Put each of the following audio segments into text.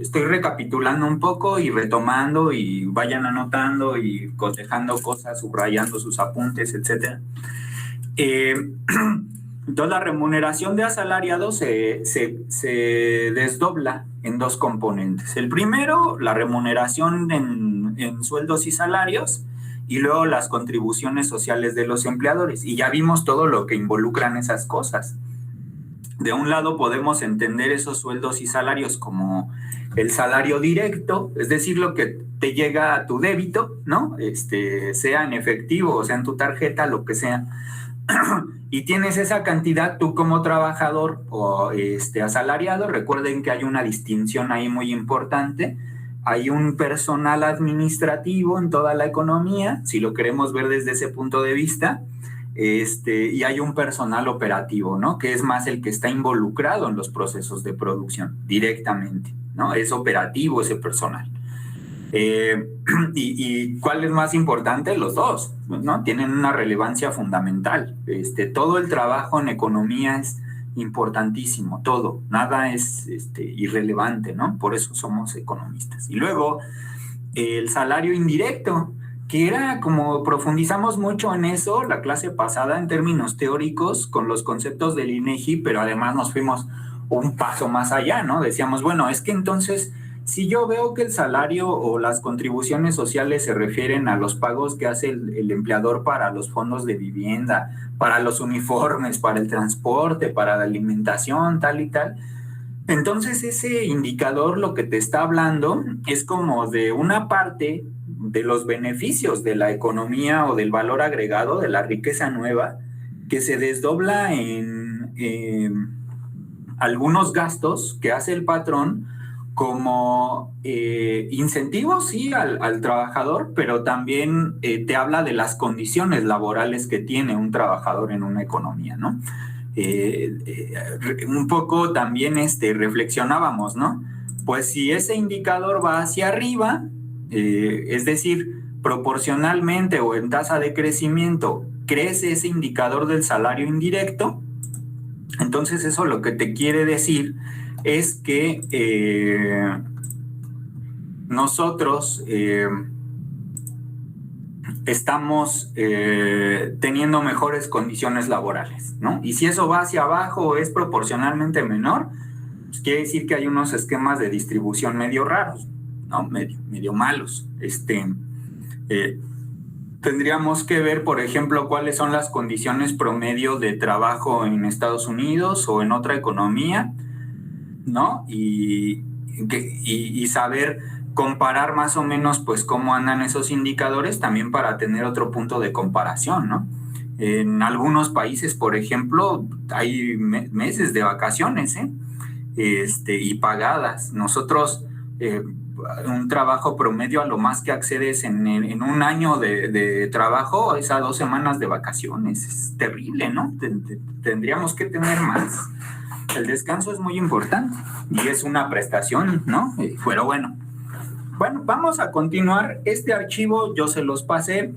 Estoy recapitulando un poco y retomando y vayan anotando y cotejando cosas, subrayando sus apuntes, etcétera. Entonces la remuneración de asalariado se desdobla en dos componentes. El primero, la remuneración en sueldos y salarios, y luego las contribuciones sociales de los empleadores. Y ya vimos todo lo que involucran esas cosas. De un lado podemos entender esos sueldos y salarios como el salario directo, es decir, lo que te llega a tu débito, ¿no? Sea en efectivo o sea en tu tarjeta, lo que sea. Y tienes esa cantidad tú como trabajador o asalariado. Recuerden que hay una distinción ahí muy importante. Hay un personal administrativo en toda la economía, si lo queremos ver desde ese punto de vista, y hay un personal operativo, ¿no? Que es más el que está involucrado en los procesos de producción directamente, ¿no? Es operativo ese personal. ¿Y cuál es más importante? Los dos, ¿no? Tienen una relevancia fundamental. Todo el trabajo en economía es importantísimo, todo, nada es irrelevante, ¿no? Por eso somos economistas. Y luego, el salario indirecto, que era como profundizamos mucho en eso la clase pasada en términos teóricos con los conceptos del INEGI, pero además nos fuimos un paso más allá, ¿no? Decíamos, bueno, es que entonces, si yo veo que el salario o las contribuciones sociales se refieren a los pagos que hace el empleador para los fondos de vivienda, para los uniformes, para el transporte, para la alimentación, tal y tal, entonces ese indicador lo que te está hablando es como de una parte de los beneficios de la economía o del valor agregado, de la riqueza nueva, que se desdobla en algunos gastos que hace el patrón como incentivos, sí, al trabajador, pero también te habla de las condiciones laborales que tiene un trabajador en una economía, ¿no? Un poco también reflexionábamos, ¿no? Pues si ese indicador va hacia arriba, es decir, proporcionalmente o en tasa de crecimiento, crece ese indicador del salario indirecto, entonces eso lo que te quiere decir es que nosotros estamos teniendo mejores condiciones laborales, ¿no? Y si eso va hacia abajo o es proporcionalmente menor, pues quiere decir que hay unos esquemas de distribución medio raros, ¿no? Medio malos. Tendríamos que ver, por ejemplo, cuáles son las condiciones promedio de trabajo en Estados Unidos o en otra economía, ¿no? Y saber comparar más o menos pues cómo andan esos indicadores también para tener otro punto de comparación, ¿no? En algunos países, por ejemplo, hay meses de vacaciones, y pagadas. Nosotros, un trabajo promedio a lo más que accedes en un año de trabajo es a 2 semanas de vacaciones. Es terrible, ¿no? Tendríamos que tener más. El descanso es muy importante y es una prestación, ¿no? Pero bueno, vamos a continuar. Este archivo yo se los pasé.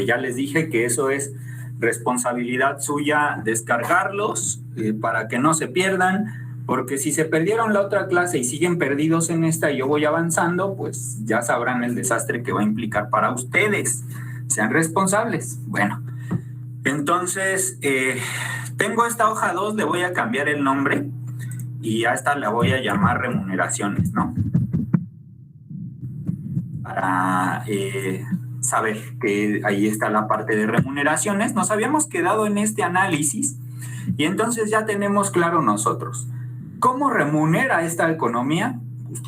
Ya les dije que eso es responsabilidad suya descargarlos para que no se pierdan, porque si se perdieron la otra clase y siguen perdidos en esta y yo voy avanzando, pues ya sabrán el desastre que va a implicar para ustedes. Sean responsables. Bueno, entonces tengo esta hoja 2, le voy a cambiar el nombre y a esta la voy a llamar remuneraciones, ¿no? Para saber que ahí está la parte de remuneraciones. Nos habíamos quedado en este análisis y entonces ya tenemos claro nosotros cómo remunera esta economía.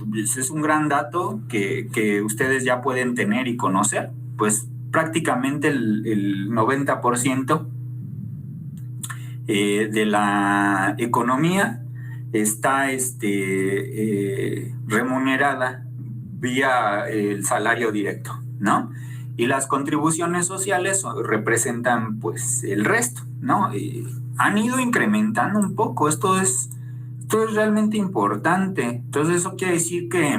Pues es un gran dato que ustedes ya pueden tener y conocer. Pues prácticamente el 90% de la economía está remunerada vía el salario directo, ¿no? Y las contribuciones sociales representan pues el resto, ¿no? Han ido incrementando un poco. Esto es realmente importante. Entonces eso quiere decir que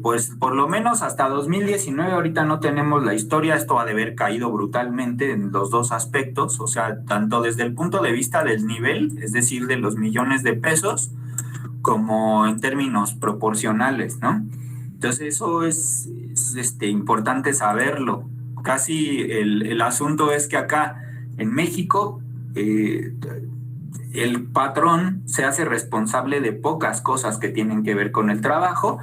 pues por lo menos hasta 2019, ahorita no tenemos la historia, esto ha de haber caído brutalmente en los dos aspectos, o sea, tanto desde el punto de vista del nivel, es decir, de los millones de pesos, como en términos proporcionales, ¿no? Entonces eso es importante saberlo. Casi el asunto es que acá en México el patrón se hace responsable de pocas cosas que tienen que ver con el trabajo,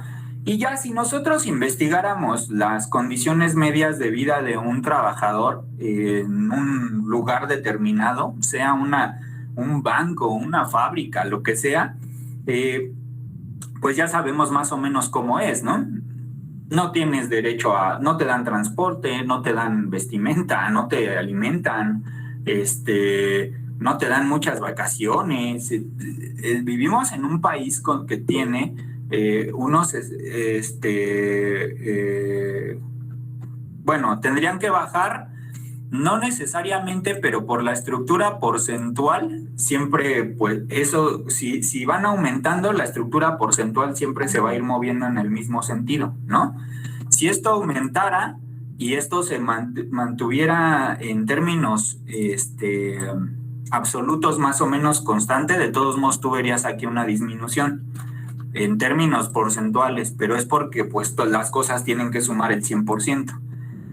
y ya si nosotros investigáramos las condiciones medias de vida de un trabajador en un lugar determinado, sea un banco, una fábrica, lo que sea, pues ya sabemos más o menos cómo es, ¿no? No tienes derecho no te dan transporte, no te dan vestimenta, no te alimentan, no te dan muchas vacaciones. Vivimos en un país que tiene bueno, tendrían que bajar, no necesariamente, pero por la estructura porcentual, siempre, pues eso, si van aumentando, la estructura porcentual siempre se va a ir moviendo en el mismo sentido, ¿no? Si esto aumentara y esto se mantuviera en términos absolutos más o menos constante, de todos modos tú verías aquí una disminución en términos porcentuales, pero es porque pues las cosas tienen que sumar el 100%.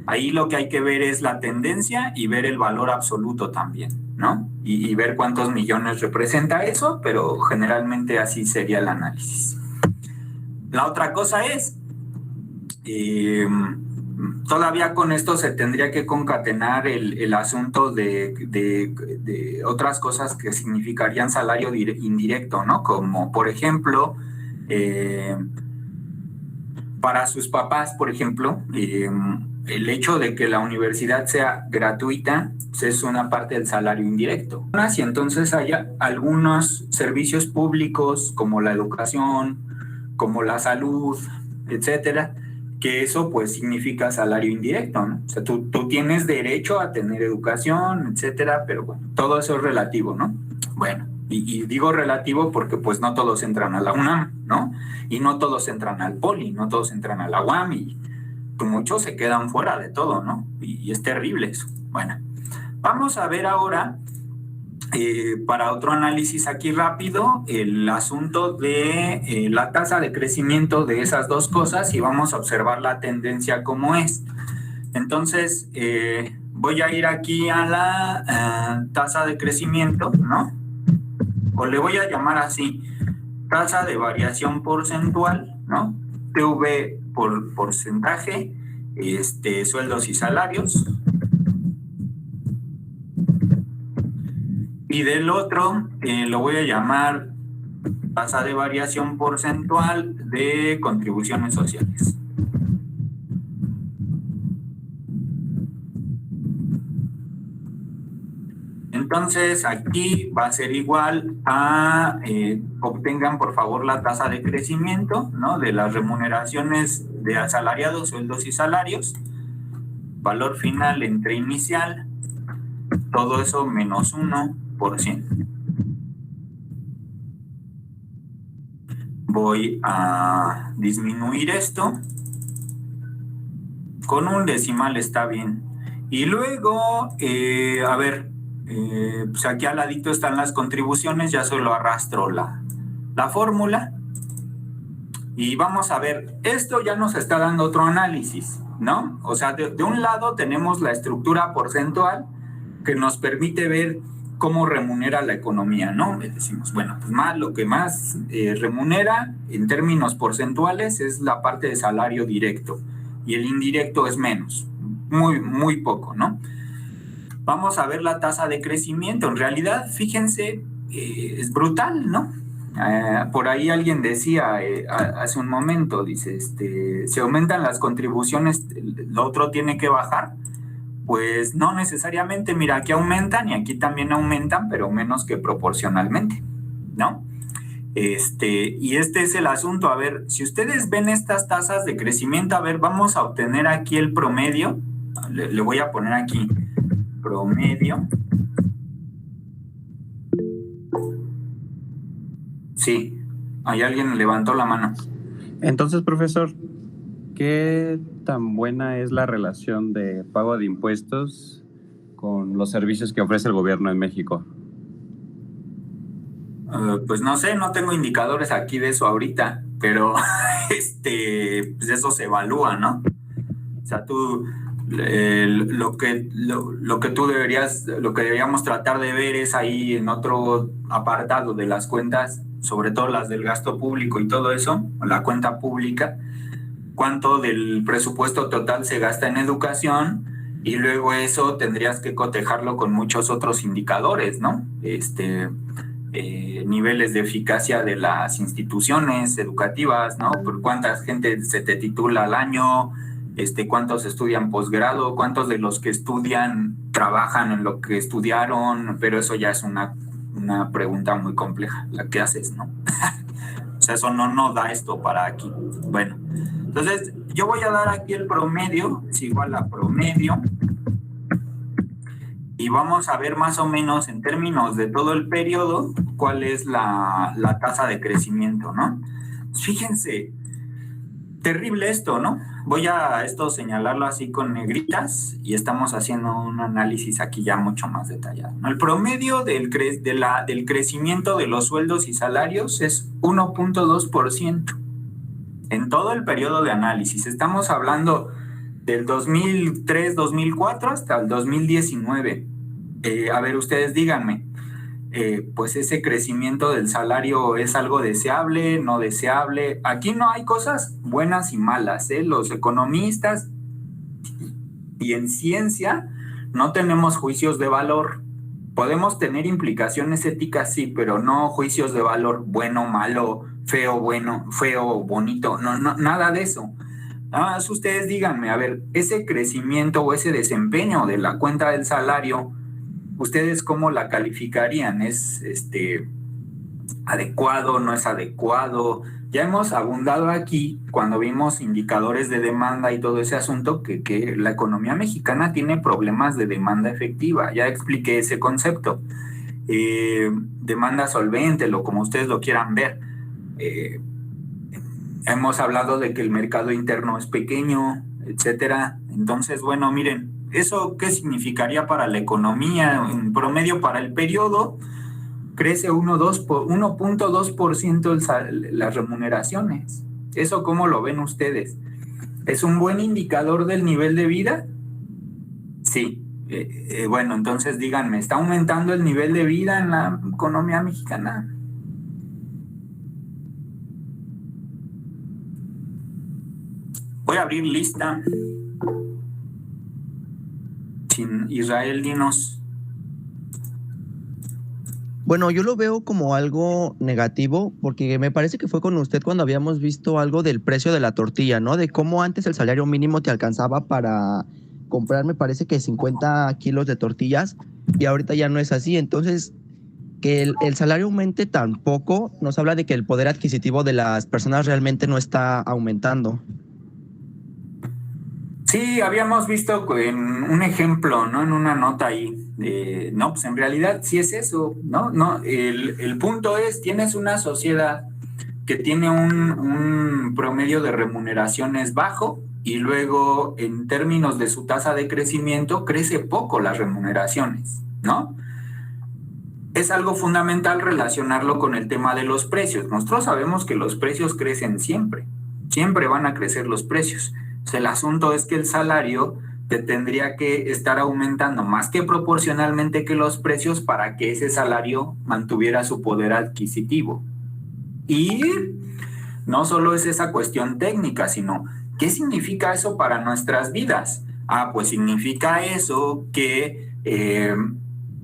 Ahí lo que hay que ver es la tendencia y ver el valor absoluto también, ¿no? Y ver cuántos millones representa eso, pero generalmente así sería el análisis. La otra cosa es, todavía con esto se tendría que concatenar el asunto de otras cosas que significarían salario indirecto, ¿no? Como, por ejemplo, para sus papás, por ejemplo, el hecho de que la universidad sea gratuita es una parte del salario indirecto. Y entonces haya algunos servicios públicos como la educación, como la salud, etcétera, que eso pues significa salario indirecto, ¿no? O sea, tú tienes derecho a tener educación, etcétera, pero bueno, todo eso es relativo, ¿no? Bueno, y digo relativo porque pues no todos entran a la UNAM, ¿no? Y no todos entran al Poli, no todos entran a la UAM, y muchos se quedan fuera de todo, ¿no? Y es terrible eso. Bueno, vamos a ver ahora, para otro análisis aquí rápido, el asunto de la tasa de crecimiento de esas dos cosas, y vamos a observar la tendencia como es. Entonces, voy a ir aquí a la tasa de crecimiento, ¿no? O le voy a llamar así, tasa de variación porcentual, ¿no? TV por porcentaje, sueldos y salarios. Y del otro lo voy a llamar tasa de variación porcentual de contribuciones sociales. Entonces aquí va a ser igual a, obtengan por favor la tasa de crecimiento, ¿no? De las remuneraciones de asalariados, sueldos y salarios, valor final entre inicial, todo eso menos 1%. Voy a disminuir esto con un decimal, está bien. Y luego, a ver, pues aquí al ladito están las contribuciones, ya solo arrastro la fórmula. Y vamos a ver, esto ya nos está dando otro análisis, ¿no? O sea, de un lado tenemos la estructura porcentual que nos permite ver cómo remunera la economía, ¿no? Le decimos, bueno, pues lo que más remunera en términos porcentuales es la parte de salario directo, y el indirecto es menos, muy, muy poco, ¿no? Vamos a ver la tasa de crecimiento. En realidad, fíjense, es brutal, ¿no? Por ahí alguien decía hace un momento, dice, se aumentan las contribuciones, lo otro tiene que bajar. Pues no necesariamente, mira, aquí aumentan y aquí también aumentan, pero menos que proporcionalmente, ¿no? Y este es el asunto. A ver, si ustedes ven estas tasas de crecimiento, a ver, vamos a obtener aquí el promedio. Le voy a poner aquí promedio. Sí, ahí alguien levantó la mano. Entonces, profesor, ¿qué tan buena es la relación de pago de impuestos con los servicios que ofrece el gobierno en México? Pues no sé, no tengo indicadores aquí de eso ahorita, pero pues eso se evalúa, ¿no? O sea, lo que tú lo que deberíamos tratar de ver es ahí en otro apartado de las cuentas, sobre todo las del gasto público y todo eso, la cuenta pública, cuánto del presupuesto total se gasta en educación, y luego eso tendrías que cotejarlo con muchos otros indicadores, ¿no? Niveles de eficacia de las instituciones educativas, ¿no? Por cuánta gente se te titula al año, cuántos estudian posgrado, cuántos de los que estudian trabajan en lo que estudiaron, pero eso ya es una pregunta muy compleja, la que haces, ¿no? O sea, eso no da esto para aquí. Bueno, entonces yo voy a dar aquí el promedio, es igual a promedio, y vamos a ver más o menos en términos de todo el periodo cuál es la tasa de crecimiento, ¿no? Fíjense, terrible esto, ¿no? Voy a esto señalarlo así con negritas y estamos haciendo un análisis aquí ya mucho más detallado, ¿no? El promedio del crecimiento de los sueldos y salarios es 1.2% en todo el periodo de análisis. Estamos hablando del 2003-2004 hasta el 2019. A ver, ustedes díganme, pues ese crecimiento del salario es algo deseable, no deseable. Aquí no hay cosas buenas y malas, ¿eh? Los economistas y en ciencia no tenemos juicios de valor. Podemos tener implicaciones éticas, sí, pero no juicios de valor, bueno, malo, feo, bueno, feo, bonito, no, nada de eso. Nada más ustedes díganme, a ver, ese crecimiento o ese desempeño de la cuenta del salario, ¿ustedes cómo la calificarían? ¿Es adecuado, no es adecuado? Ya hemos abundado aquí cuando vimos indicadores de demanda y todo ese asunto que la economía mexicana tiene problemas de demanda efectiva. Ya expliqué ese concepto. Demanda solvente, como ustedes lo quieran ver. Hemos hablado de que el mercado interno es pequeño, etcétera. Entonces, bueno, miren, ¿eso qué significaría para la economía? En promedio para el periodo crece 1.2% las remuneraciones. ¿Eso cómo lo ven ustedes? ¿Es un buen indicador del nivel de vida? Sí. Bueno, entonces díganme, ¿está aumentando el nivel de vida en la economía mexicana? Voy a abrir lista. Israel, dinos. Bueno, yo lo veo como algo negativo porque me parece que fue con usted cuando habíamos visto algo del precio de la tortilla, ¿no? De cómo antes el salario mínimo te alcanzaba para comprar, me parece que 50 kilos de tortillas y ahorita ya no es así. Entonces, que el salario aumente tan poco nos habla de que el poder adquisitivo de las personas realmente no está aumentando. Sí, habíamos visto en un ejemplo, ¿no? En una nota ahí. No, pues en realidad sí es eso, ¿no? No, el punto es, tienes una sociedad que tiene un promedio de remuneraciones bajo y luego en términos de su tasa de crecimiento crece poco las remuneraciones, ¿no? Es algo fundamental relacionarlo con el tema de los precios. Nosotros sabemos que los precios crecen siempre, siempre van a crecer los precios. O sea, el asunto es que el salario te tendría que estar aumentando más que proporcionalmente que los precios para que ese salario mantuviera su poder adquisitivo. Y no solo es esa cuestión técnica, sino ¿qué significa eso para nuestras vidas? Pues significa eso que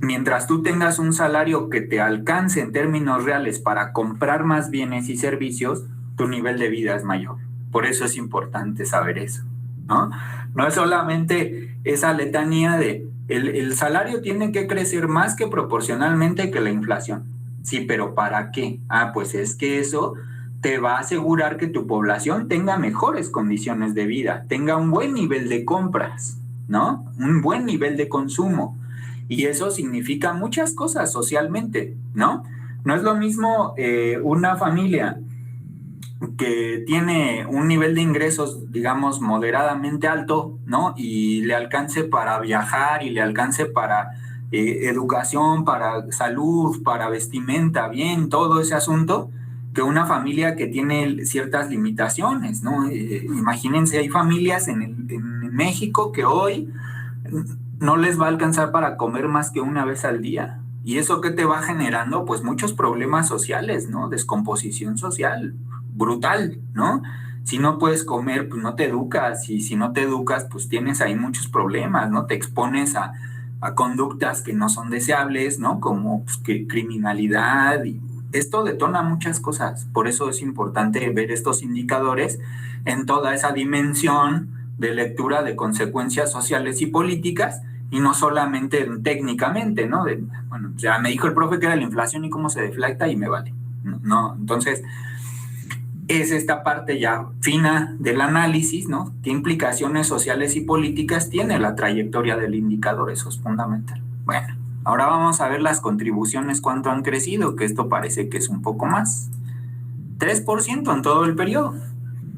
mientras tú tengas un salario que te alcance en términos reales para comprar más bienes y servicios, tu nivel de vida es mayor. Por eso es importante saber eso, ¿no? No es solamente esa letanía de el salario tiene que crecer más que proporcionalmente que la inflación. Sí, pero ¿para qué? Pues es que eso te va a asegurar que tu población tenga mejores condiciones de vida, tenga un buen nivel de compras, ¿no? Un buen nivel de consumo. Y eso significa muchas cosas socialmente, ¿no? No es lo mismo una familia que tiene un nivel de ingresos, digamos, moderadamente alto, ¿no? Y le alcance para viajar y le alcance para educación, para salud, para vestimenta, bien, todo ese asunto, que una familia que tiene ciertas limitaciones, ¿no? Imagínense, hay familias en México que hoy no les va a alcanzar para comer más que una vez al día. ¿Y eso qué te va generando? Pues muchos problemas sociales, ¿no? Descomposición social, brutal, ¿no? Si no puedes comer, pues no te educas, y si no te educas, pues tienes ahí muchos problemas, ¿no? Te expones a conductas que no son deseables, ¿no? Como pues, que criminalidad, y esto detona muchas cosas. Por eso es importante ver estos indicadores en toda esa dimensión de lectura de consecuencias sociales y políticas, y no solamente técnicamente, ¿no? Bueno, ya me dijo el profe que era la inflación y cómo se deflacta y me vale. No, entonces es esta parte ya fina del análisis, ¿no? ¿Qué implicaciones sociales y políticas tiene la trayectoria del indicador? Eso es fundamental. Bueno, ahora vamos a ver las contribuciones, cuánto han crecido, que esto parece que es un poco más. 3% en todo el periodo.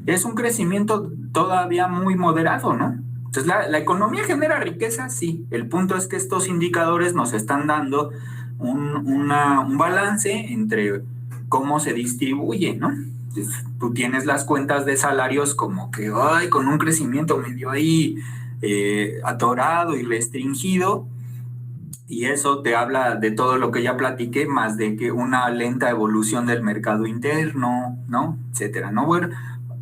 Es un crecimiento todavía muy moderado, ¿no? Entonces, la economía genera riqueza, sí. El punto es que estos indicadores nos están dando un balance entre cómo se distribuye, ¿no? Entonces, tú tienes las cuentas de salarios como que, ay, con un crecimiento medio ahí atorado y restringido, y eso te habla de todo lo que ya platiqué, más de que una lenta evolución del mercado interno, ¿no? Etcétera, ¿no? Bueno,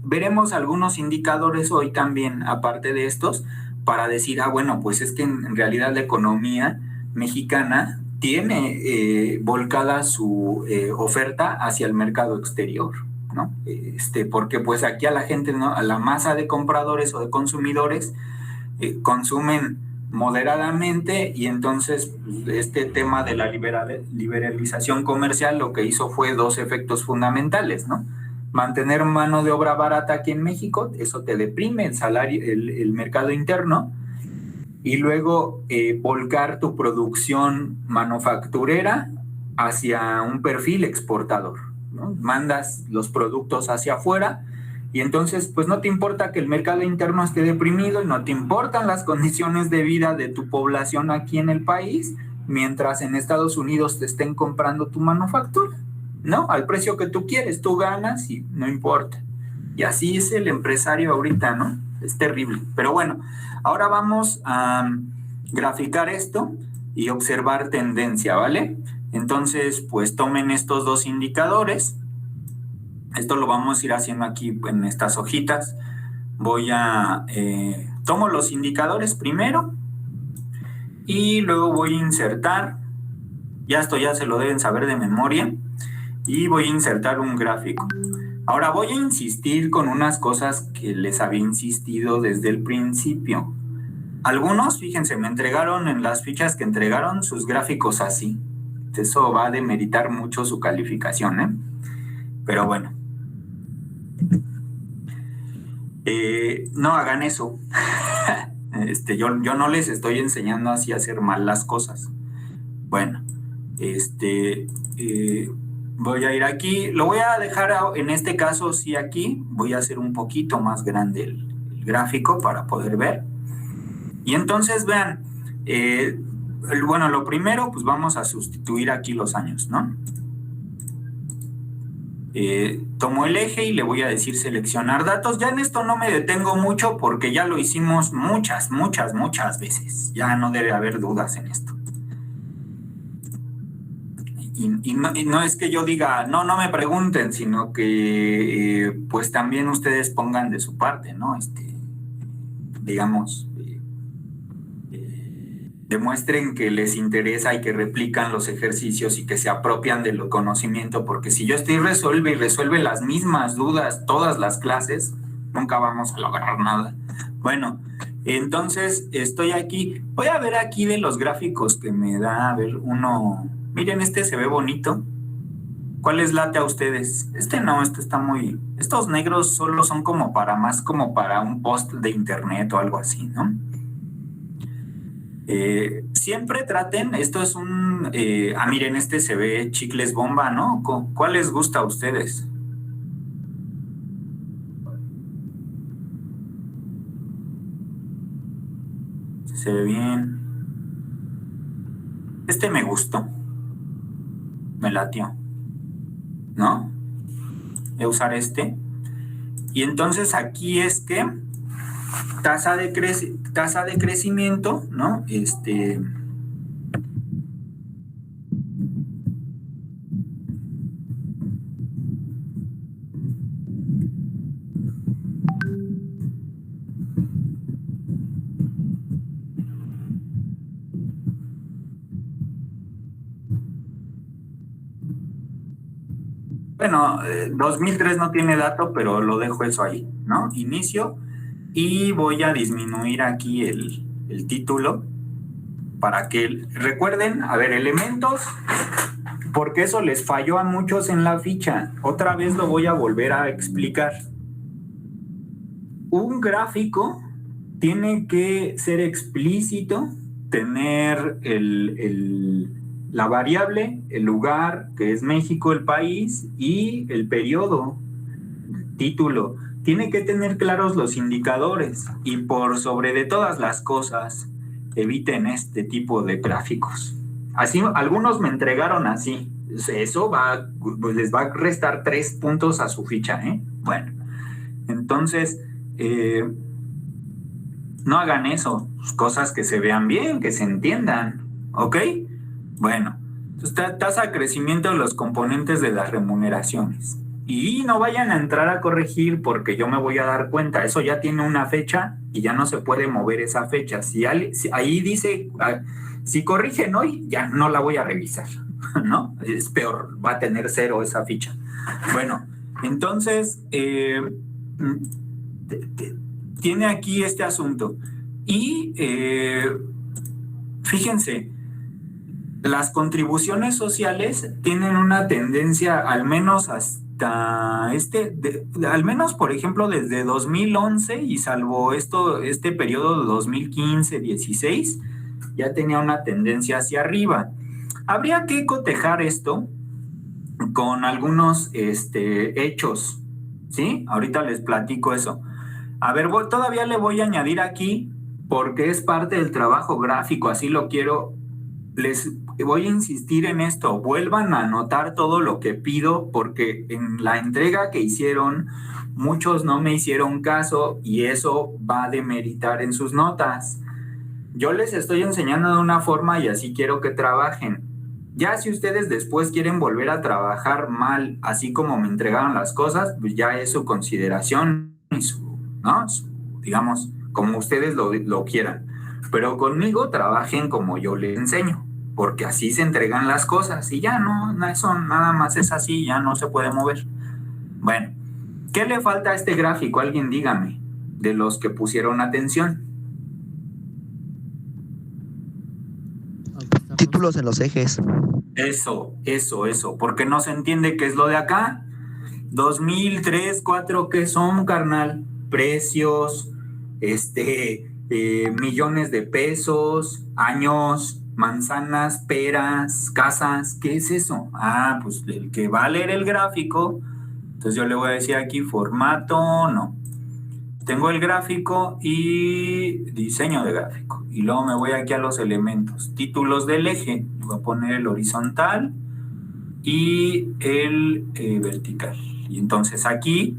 veremos algunos indicadores hoy también, aparte de estos, para decir, bueno, pues es que en realidad la economía mexicana tiene volcada su oferta hacia el mercado exterior, ¿no? Porque pues aquí a la gente, ¿no? A la masa de compradores o de consumidores consumen moderadamente, y entonces este tema de la liberalización comercial lo que hizo fue dos efectos fundamentales, ¿no? Mantener mano de obra barata aquí en México, eso te deprime el salario, el mercado interno, y luego volcar tu producción manufacturera hacia un perfil exportador, ¿no? Mandas los productos hacia afuera, y entonces pues no te importa que el mercado interno esté deprimido, y no te importan las condiciones de vida de tu población aquí en el país, mientras en Estados Unidos te estén comprando tu manufactura, ¿no? Al precio que tú quieres, tú ganas y no importa. Y así es el empresario ahorita, ¿no? Es terrible. Pero bueno, ahora vamos a graficar esto y observar tendencia, ¿vale? Entonces, pues tomen estos dos indicadores. Esto lo vamos a ir haciendo aquí en estas hojitas. Tomo los indicadores primero y luego voy a insertar. Ya esto ya se lo deben saber de memoria. Y voy a insertar un gráfico. Ahora voy a insistir con unas cosas que les había insistido desde el principio. Algunos, fíjense, me entregaron en las fichas que entregaron sus gráficos así. Eso va a demeritar mucho su calificación, ¿eh? Pero bueno. No hagan eso. Yo no les estoy enseñando así a hacer mal las cosas. Bueno, voy a ir aquí. Lo voy a dejar en este caso sí aquí. Voy a hacer un poquito más grande el gráfico para poder ver. Y entonces vean, bueno, lo primero, pues vamos a sustituir aquí los años, ¿no? Tomo el eje y le voy a decir seleccionar datos. Ya en esto no me detengo mucho porque ya lo hicimos muchas veces. Ya no debe haber dudas en esto. Y no es que yo diga, no me pregunten, sino que pues también ustedes pongan de su parte, ¿no? Digamos, demuestren que les interesa y que replican los ejercicios y que se apropian del conocimiento, porque si yo estoy resuelve las mismas dudas todas las clases, nunca vamos a lograr nada. Bueno, entonces estoy aquí. Voy a ver aquí de los gráficos que me da, a ver, uno. Miren, este se ve bonito. ¿Cuál les late a ustedes? No, este está muy... Estos negros solo son como para un post de internet o algo así, ¿no? Siempre traten, esto es miren, este se ve chicles bomba, ¿no? ¿Cuál les gusta a ustedes? Se ve bien. Este me gustó, me latió, ¿no? Voy a usar este. Y entonces aquí es que tasa de crecimiento, ¿no? Bueno, 2003 no tiene dato, pero lo dejo eso ahí, ¿no? Inicio y voy a disminuir aquí el título para que recuerden, a ver, elementos, porque eso les falló a muchos en la ficha. Otra vez lo voy a volver a explicar. Un gráfico tiene que ser explícito, tener la variable, el lugar, que es México, el país, y el periodo, el título. Tiene que tener claros los indicadores y por sobre de todas las cosas, eviten este tipo de gráficos. Así, algunos me entregaron así. Eso les va a restar 3 puntos a su ficha, ¿eh? Bueno, entonces, no hagan eso. Cosas que se vean bien, que se entiendan, ¿ok? Bueno, entonces, tasa de crecimiento de los componentes de las remuneraciones. Y no vayan a entrar a corregir porque yo me voy a dar cuenta. Eso ya tiene una fecha y ya no se puede mover esa fecha. Si ahí dice, si corrigen hoy, ya no la voy a revisar, ¿no? Es peor, va a tener 0 esa ficha. Bueno, entonces, tiene aquí este asunto. Y fíjense, las contribuciones sociales tienen una tendencia, al menos hasta al menos por ejemplo desde 2011 y salvo este periodo de 2015-16, ya tenía una tendencia hacia arriba. Habría que cotejar esto con algunos hechos, ¿sí? Ahorita les platico eso. A ver, todavía le voy a añadir aquí, porque es parte del trabajo gráfico, así lo quiero. Les voy a insistir en esto, vuelvan a anotar todo lo que pido, porque en la entrega que hicieron, muchos no me hicieron caso y eso va a demeritar en sus notas. Yo les estoy enseñando de una forma y así quiero que trabajen. Ya si ustedes después quieren volver a trabajar mal, así como me entregaron las cosas, pues ya es su consideración y ¿no? Digamos, como ustedes lo quieran. Pero conmigo trabajen como yo les enseño, porque así se entregan las cosas y ya no, eso nada más es así, ya no se puede mover. Bueno, ¿qué le falta a este gráfico? Alguien dígame, de los que pusieron atención. Títulos en los ejes. Eso, porque no se entiende qué es lo de acá. 2003, 4, ¿qué son, carnal? Precios, millones de pesos, años, manzanas, peras, casas, ¿qué es eso? Ah, pues el que va a leer el gráfico, entonces yo le voy a decir aquí formato, no. Tengo el gráfico y diseño de gráfico. Y luego me voy aquí a los elementos. Títulos del eje. Voy a poner el horizontal y el vertical. Y entonces aquí,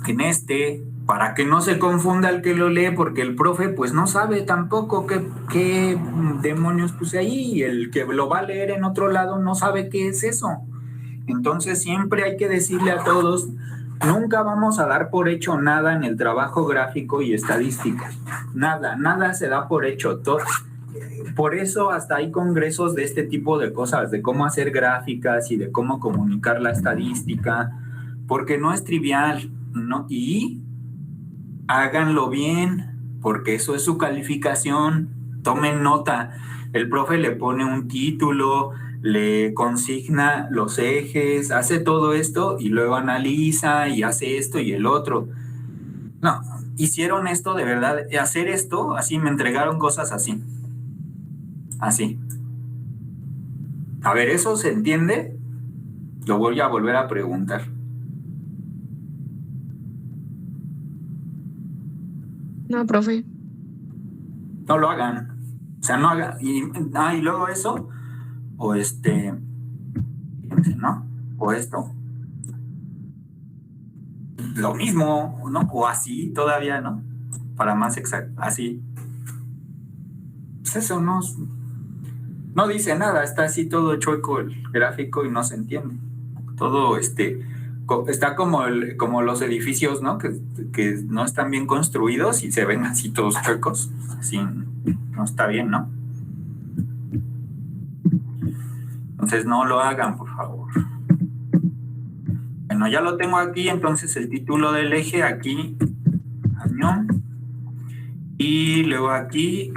en para que no se confunda el que lo lee, porque el profe pues no sabe tampoco qué demonios puse ahí, y el que lo va a leer en otro lado no sabe qué es eso. Entonces siempre hay que decirle a todos, nunca vamos a dar por hecho nada en el trabajo gráfico y estadística. Nada se da por hecho. Por eso hasta hay congresos de este tipo de cosas, de cómo hacer gráficas y de cómo comunicar la estadística, porque no es trivial, ¿no? Y háganlo bien, porque eso es su calificación. Tomen nota. El profe le pone un título, le consigna los ejes, hace todo esto y luego analiza y hace esto y el otro. No, hicieron esto de verdad, hacer esto, así me entregaron cosas así. Así. A ver, ¿eso se entiende? Lo voy a volver a preguntar. No, profe. No lo hagan. sea, no haga, y luego eso, o fíjense, ¿no? O esto, lo mismo, ¿no? O así todavía, ¿no? Para más exacto, así. Pues eso no dice nada, está así todo chueco el gráfico y no se entiende. Todo está como los edificios, ¿no? Que no están bien construidos y se ven así todos chuecos. Así no está bien, ¿no? Entonces no lo hagan, por favor. Bueno, ya lo tengo aquí, entonces el título del eje aquí, año, y luego aquí,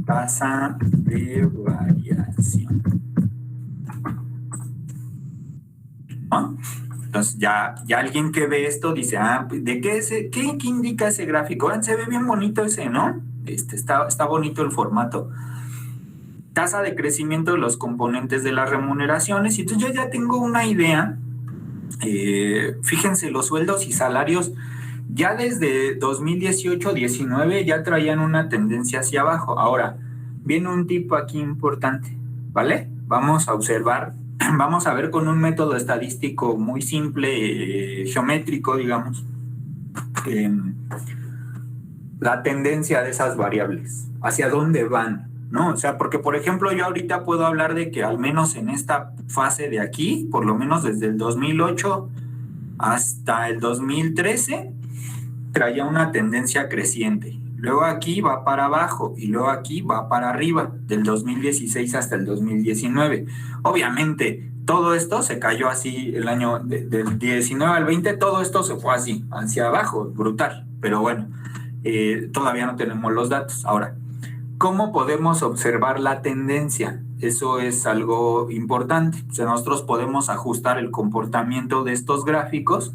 tasa de variación. ¿No? Entonces ya alguien que ve esto dice, ¿de qué indica ese gráfico? Se ve bien bonito ese, ¿no? Está bonito el formato. Tasa de crecimiento de los componentes de las remuneraciones, y entonces yo ya tengo una idea. Fíjense, los sueldos y salarios ya desde 2018-19 ya traían una tendencia hacia abajo. Ahora, viene un tipo aquí importante, ¿vale? Vamos a observar, vamos a ver con un método estadístico muy simple, geométrico, digamos, la tendencia de esas variables, hacia dónde van, ¿no? O sea, porque por ejemplo yo ahorita puedo hablar de que al menos en esta fase de aquí, por lo menos desde el 2008 hasta el 2013, traía una tendencia creciente. Luego aquí va para abajo y luego aquí va para arriba, del 2016 hasta el 2019. Obviamente, todo esto se cayó así el año del 19 al 20, todo esto se fue así, hacia abajo, brutal. Pero bueno, todavía no tenemos los datos. Ahora, ¿cómo podemos observar la tendencia? Eso es algo importante. O sea, nosotros podemos ajustar el comportamiento de estos gráficos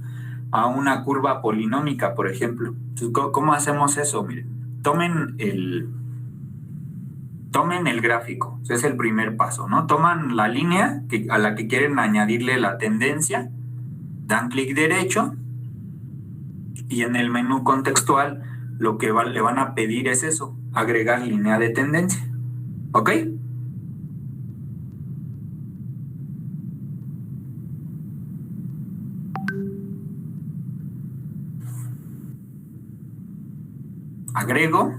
a una curva polinómica, por ejemplo. Entonces, ¿cómo hacemos eso? Miren, tomen el gráfico. Ese es el primer paso, ¿no? Toman la línea a la que quieren añadirle la tendencia, dan clic derecho y en el menú contextual lo que le van a pedir es eso, agregar línea de tendencia. ¿Ok? Agrego.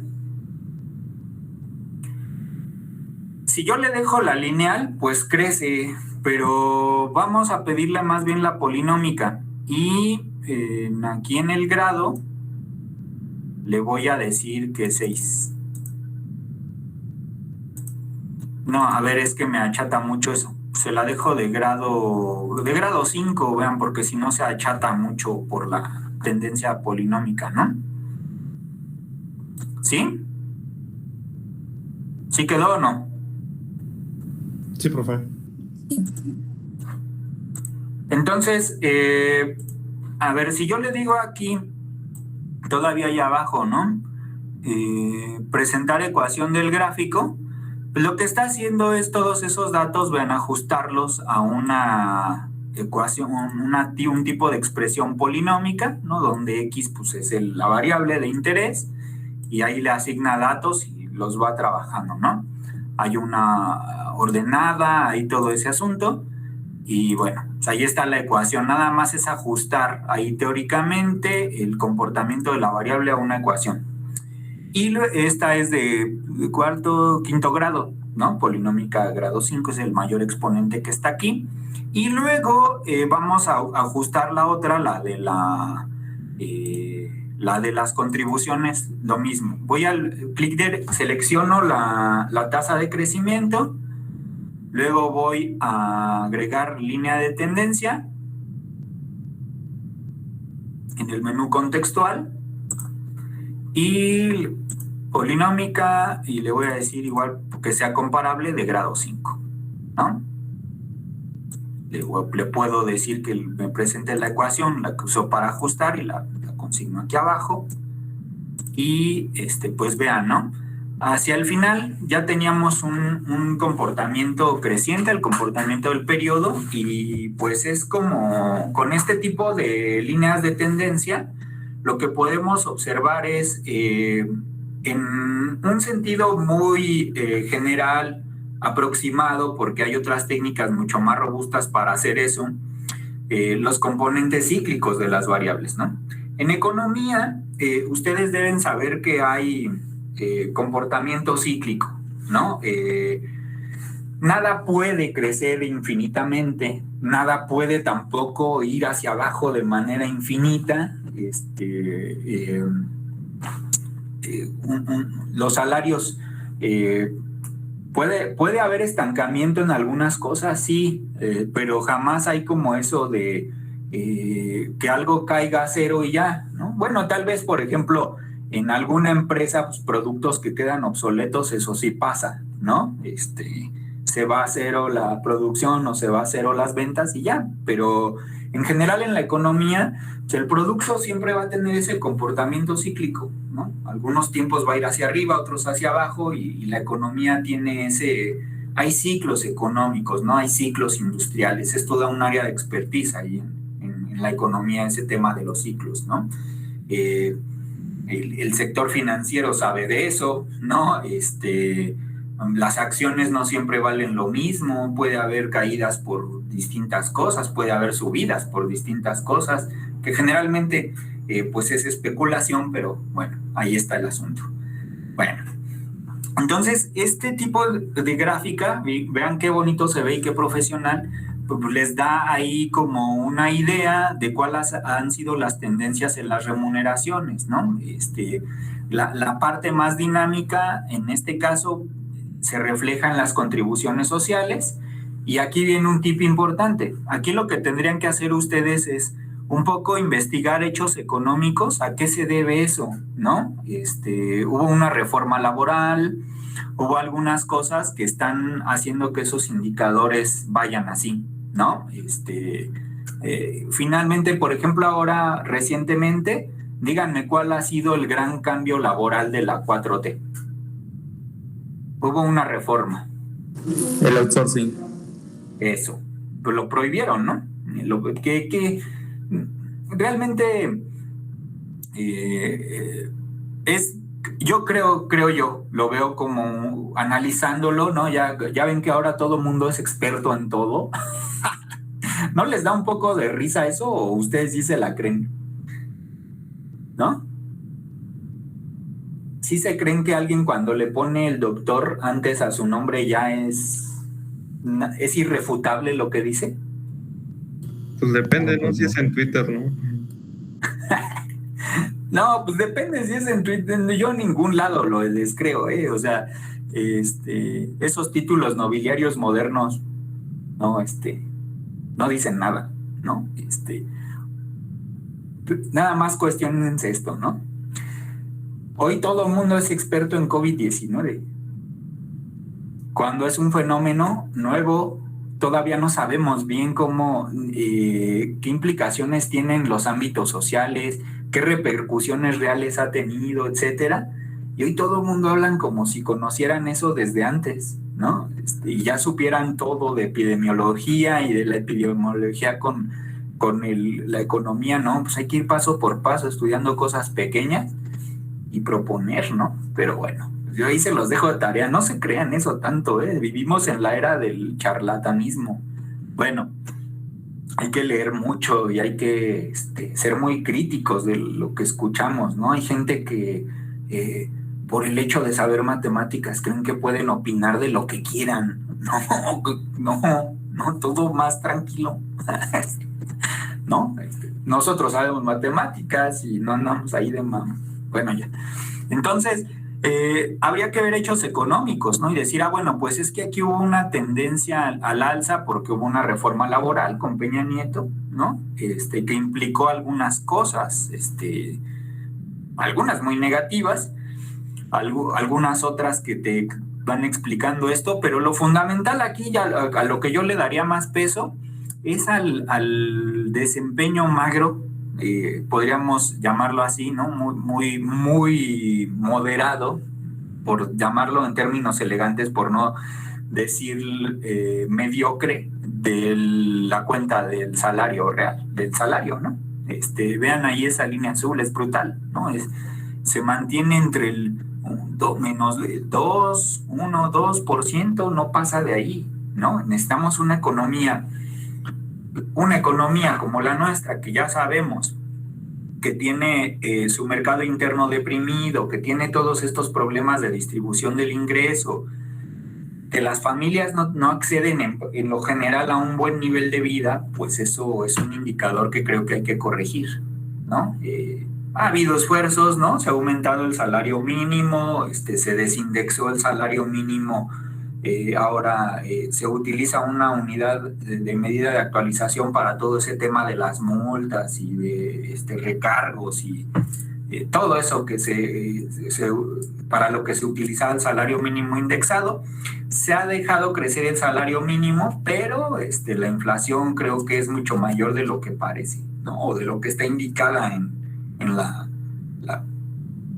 Si yo le dejo la lineal, pues crece, pero vamos a pedirle más bien la polinómica. Y aquí en el grado le voy a decir que 6. No, a ver, es que me achata mucho eso. Se la dejo de grado 5, vean, porque si no se achata mucho por la tendencia polinómica, ¿no? ¿Sí? ¿Sí quedó o no? Sí, profe. Entonces, a ver, si yo le digo aquí, todavía ahí abajo, ¿no? Presentar ecuación del gráfico, pues lo que está haciendo es todos esos datos, van a ajustarlos a una ecuación, un tipo de expresión polinómica, ¿no? Donde X pues, es la variable de interés y ahí le asigna datos y los va trabajando, ¿no? Hay una ordenada, hay todo ese asunto. Y bueno, pues ahí está la ecuación. Nada más es ajustar ahí teóricamente el comportamiento de la variable a una ecuación. Y esta es de quinto grado, ¿no? Polinómica grado 5 es el mayor exponente que está aquí. Y luego vamos a ajustar la otra, la de las contribuciones, lo mismo. Voy al clic selecciono la tasa de crecimiento. Luego voy a agregar línea de tendencia en el menú contextual y polinómica y le voy a decir igual que sea comparable de grado 5, ¿no? Le puedo decir que me presente la ecuación, la que uso para ajustar y la consigno aquí abajo y pues vean, ¿no? Hacia el final ya teníamos un comportamiento creciente, el comportamiento del periodo, y pues es como con este tipo de líneas de tendencia, lo que podemos observar es en un sentido muy general, aproximado, porque hay otras técnicas mucho más robustas para hacer eso, los componentes cíclicos de las variables, ¿no? En economía, ustedes deben saber que hay comportamiento cíclico, ¿no? Nada puede crecer infinitamente, nada puede tampoco ir hacia abajo de manera infinita. Los salarios, puede haber estancamiento en algunas cosas, sí, pero jamás hay como eso de que algo caiga a cero y ya, ¿no? Bueno, tal vez, por ejemplo, en alguna empresa, pues, productos que quedan obsoletos, eso sí pasa, ¿no? Se va a cero la producción o se va a cero las ventas y ya, pero en general en la economía, pues, el producto siempre va a tener ese comportamiento cíclico, ¿no? Algunos tiempos va a ir hacia arriba, otros hacia abajo, y la economía tiene hay ciclos económicos, ¿no? Hay ciclos industriales, es toda un área de expertise ahí en la economía, ese tema de los ciclos, ¿no? El sector financiero sabe de eso, ¿no? Las acciones no siempre valen lo mismo, puede haber caídas por distintas cosas, puede haber subidas por distintas cosas, que generalmente pues es especulación, pero bueno, ahí está el asunto. Bueno, entonces este tipo de gráfica, vean qué bonito se ve y qué profesional, pues les da ahí como una idea de cuáles han sido las tendencias en las remuneraciones, ¿no? La parte más dinámica, en este caso, se refleja en las contribuciones sociales, y aquí viene un tip importante. Aquí lo que tendrían que hacer ustedes es un poco investigar hechos económicos, a qué se debe eso, ¿no? Hubo una reforma laboral, hubo algunas cosas que están haciendo que esos indicadores vayan así, ¿no? Finalmente, por ejemplo, ahora recientemente, díganme cuál ha sido el gran cambio laboral de la 4T. Hubo una reforma. El outsourcing. Eso, pues lo prohibieron, ¿no? Que realmente yo lo veo como analizándolo, ¿no? Ya ven que ahora todo mundo es experto en todo. ¿No les da un poco de risa eso o ustedes sí se la creen? ¿No? ¿Sí se creen que alguien cuando le pone el doctor antes a su nombre ya es irrefutable lo que dice? Pues depende, ¿no? Si es en Twitter, ¿no? No, pues depende si es en Twitter. Yo en ningún lado les creo, ¿eh? O sea, esos títulos nobiliarios modernos, no dicen nada, ¿no? Nada más cuestionense esto, ¿no? Hoy todo el mundo es experto en COVID-19. Cuando es un fenómeno nuevo, todavía no sabemos bien qué implicaciones tienen los ámbitos sociales, qué repercusiones reales ha tenido, etcétera. Y hoy todo el mundo hablan como si conocieran eso desde antes, ¿no? Y ya supieran todo de epidemiología y de la epidemiología con la economía, ¿no? Pues hay que ir paso por paso estudiando cosas pequeñas y proponer, ¿no? Pero bueno, yo ahí se los dejo de tarea, no se crean eso tanto, vivimos en la era del charlatanismo. Bueno, hay que leer mucho y hay que ser muy críticos de lo que escuchamos, ¿no? Hay gente que por el hecho de saber matemáticas creen que pueden opinar de lo que quieran. No, todo más tranquilo. ¿No? Nosotros sabemos matemáticas y no andamos ahí de bueno, ya. Entonces, habría que ver hechos económicos, ¿no? Y decir, bueno, pues es que aquí hubo una tendencia al alza porque hubo una reforma laboral con Peña Nieto, ¿no? Que implicó algunas cosas, algunas muy negativas, algunas otras que te van explicando esto, pero lo fundamental aquí, ya a lo que yo le daría más peso, es al desempeño magro, podríamos llamarlo así, ¿no? Muy, muy moderado, por llamarlo en términos elegantes, por no decir mediocre, de la cuenta del salario real, del salario, ¿no? Vean ahí esa línea azul, es brutal, ¿no? Se mantiene entre menos de 2, 1, 2%, no pasa de ahí, ¿no? Necesitamos una economía como la nuestra, que ya sabemos que tiene su mercado interno deprimido, que tiene todos estos problemas de distribución del ingreso, que las familias no acceden en lo general a un buen nivel de vida, pues eso es un indicador que creo que hay que corregir, ¿no? Ha habido esfuerzos, ¿no? Se ha aumentado el salario mínimo, se desindexó el salario mínimo, ahora se utiliza una unidad de medida de actualización para todo ese tema de las multas y de recargos y todo eso que para lo que se utilizaba el salario mínimo indexado. Se ha dejado crecer el salario mínimo, pero la inflación creo que es mucho mayor de lo que parece, ¿no? O de lo que está indicada en la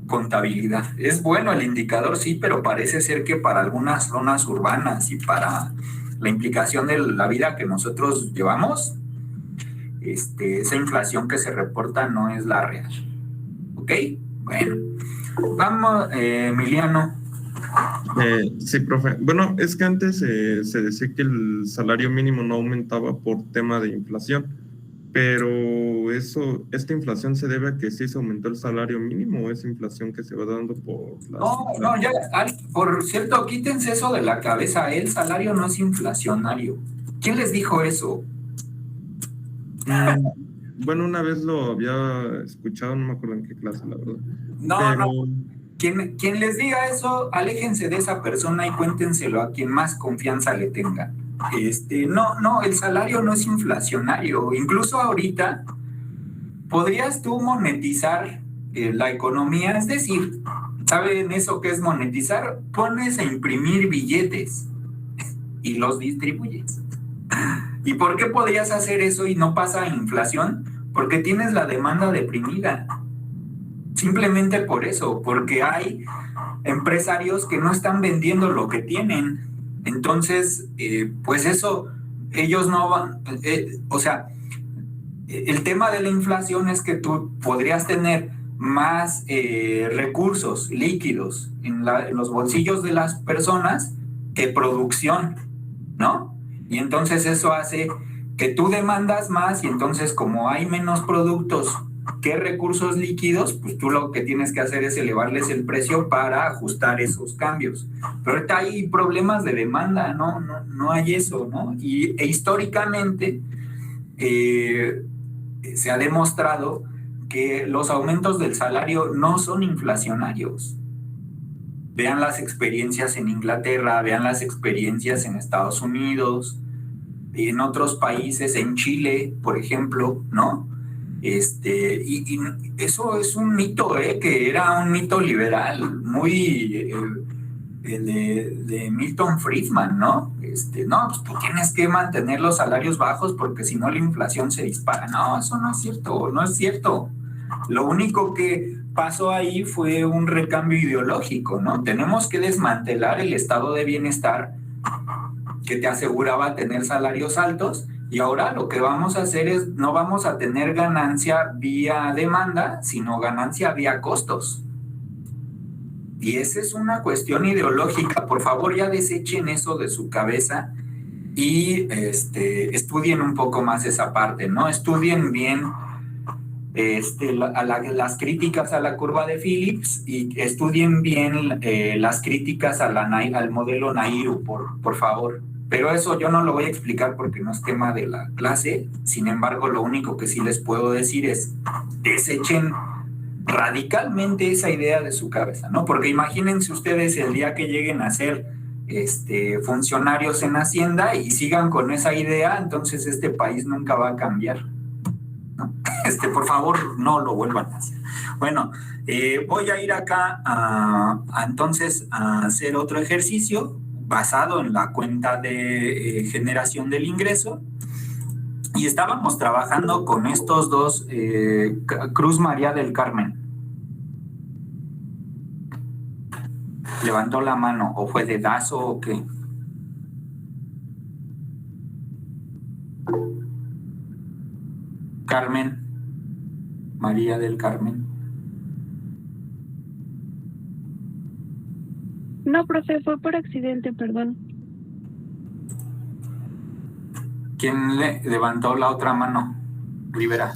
contabilidad. Es bueno el indicador, sí, pero parece ser que para algunas zonas urbanas y para la implicación de la vida que nosotros llevamos, esa inflación que se reporta no es la real. ¿Ok? Bueno, vamos, Emiliano. Sí, profe. Bueno, es que antes se decía que el salario mínimo no aumentaba por tema de inflación, pero esta inflación se debe a que sí se aumentó el salario mínimo, o es inflación que se va dando por No, ya, por cierto, quítense eso de la cabeza, el salario no es inflacionario. ¿Quién les dijo eso? Bueno, una vez lo había escuchado, no me acuerdo en qué clase, la verdad. No, pero... no. Quien les diga eso, aléjense de esa persona y cuéntenselo a quien más confianza le tenga. No, el salario no es inflacionario. Incluso ahorita podrías tú monetizar la economía, es decir, ¿saben eso qué es monetizar? Pones a imprimir billetes y los distribuyes. ¿Y por qué podrías hacer eso y no pasa inflación? Porque tienes la demanda deprimida. Simplemente por eso, porque hay empresarios que no están vendiendo lo que tienen. Entonces, pues eso, ellos no van, o sea, el tema de la inflación es que tú podrías tener más recursos líquidos en los bolsillos de las personas que producción, ¿no? Y entonces eso hace que tú demandas más y entonces como hay menos productos que recursos líquidos, pues tú lo que tienes que hacer es elevarles el precio para ajustar esos cambios. Pero ahorita hay problemas de demanda, no hay eso, ¿no? E históricamente se ha demostrado que los aumentos del salario no son inflacionarios. Vean las experiencias en Inglaterra, vean las experiencias en Estados Unidos, en otros países, en Chile, por ejemplo, ¿no? Y eso es un mito, que era un mito liberal, muy de Milton Friedman, ¿no? No, pues tú tienes que mantener los salarios bajos porque si no la inflación se dispara. No, eso no es cierto, no es cierto. Lo único que pasó ahí fue un recambio ideológico, ¿no? Tenemos que desmantelar el estado de bienestar que te aseguraba tener salarios altos y ahora lo que vamos a hacer es no vamos a tener ganancia vía demanda, sino ganancia vía costos. Y esa es una cuestión ideológica. Por favor, ya desechen eso de su cabeza y estudien un poco más esa parte, ¿no? Estudien bien las críticas a la curva de Phillips y estudien bien las críticas al modelo Nairu, por favor. Pero eso yo no lo voy a explicar porque no es tema de la clase. Sin embargo, lo único que sí les puedo decir es desechen radicalmente esa idea de su cabeza, ¿no? Porque imagínense ustedes el día que lleguen a ser funcionarios en Hacienda y sigan con esa idea, entonces este país nunca va a cambiar, ¿no? Por favor, no lo vuelvan a hacer. Bueno, voy a ir acá entonces a hacer otro ejercicio basado en la cuenta de generación del ingreso. Y estábamos trabajando con estos dos, Cruz María del Carmen. ¿Levantó la mano o fue dedazo o qué? Carmen, María del Carmen. No, profe, fue por accidente, perdón. ¿Quién le levantó la otra mano? Rivera.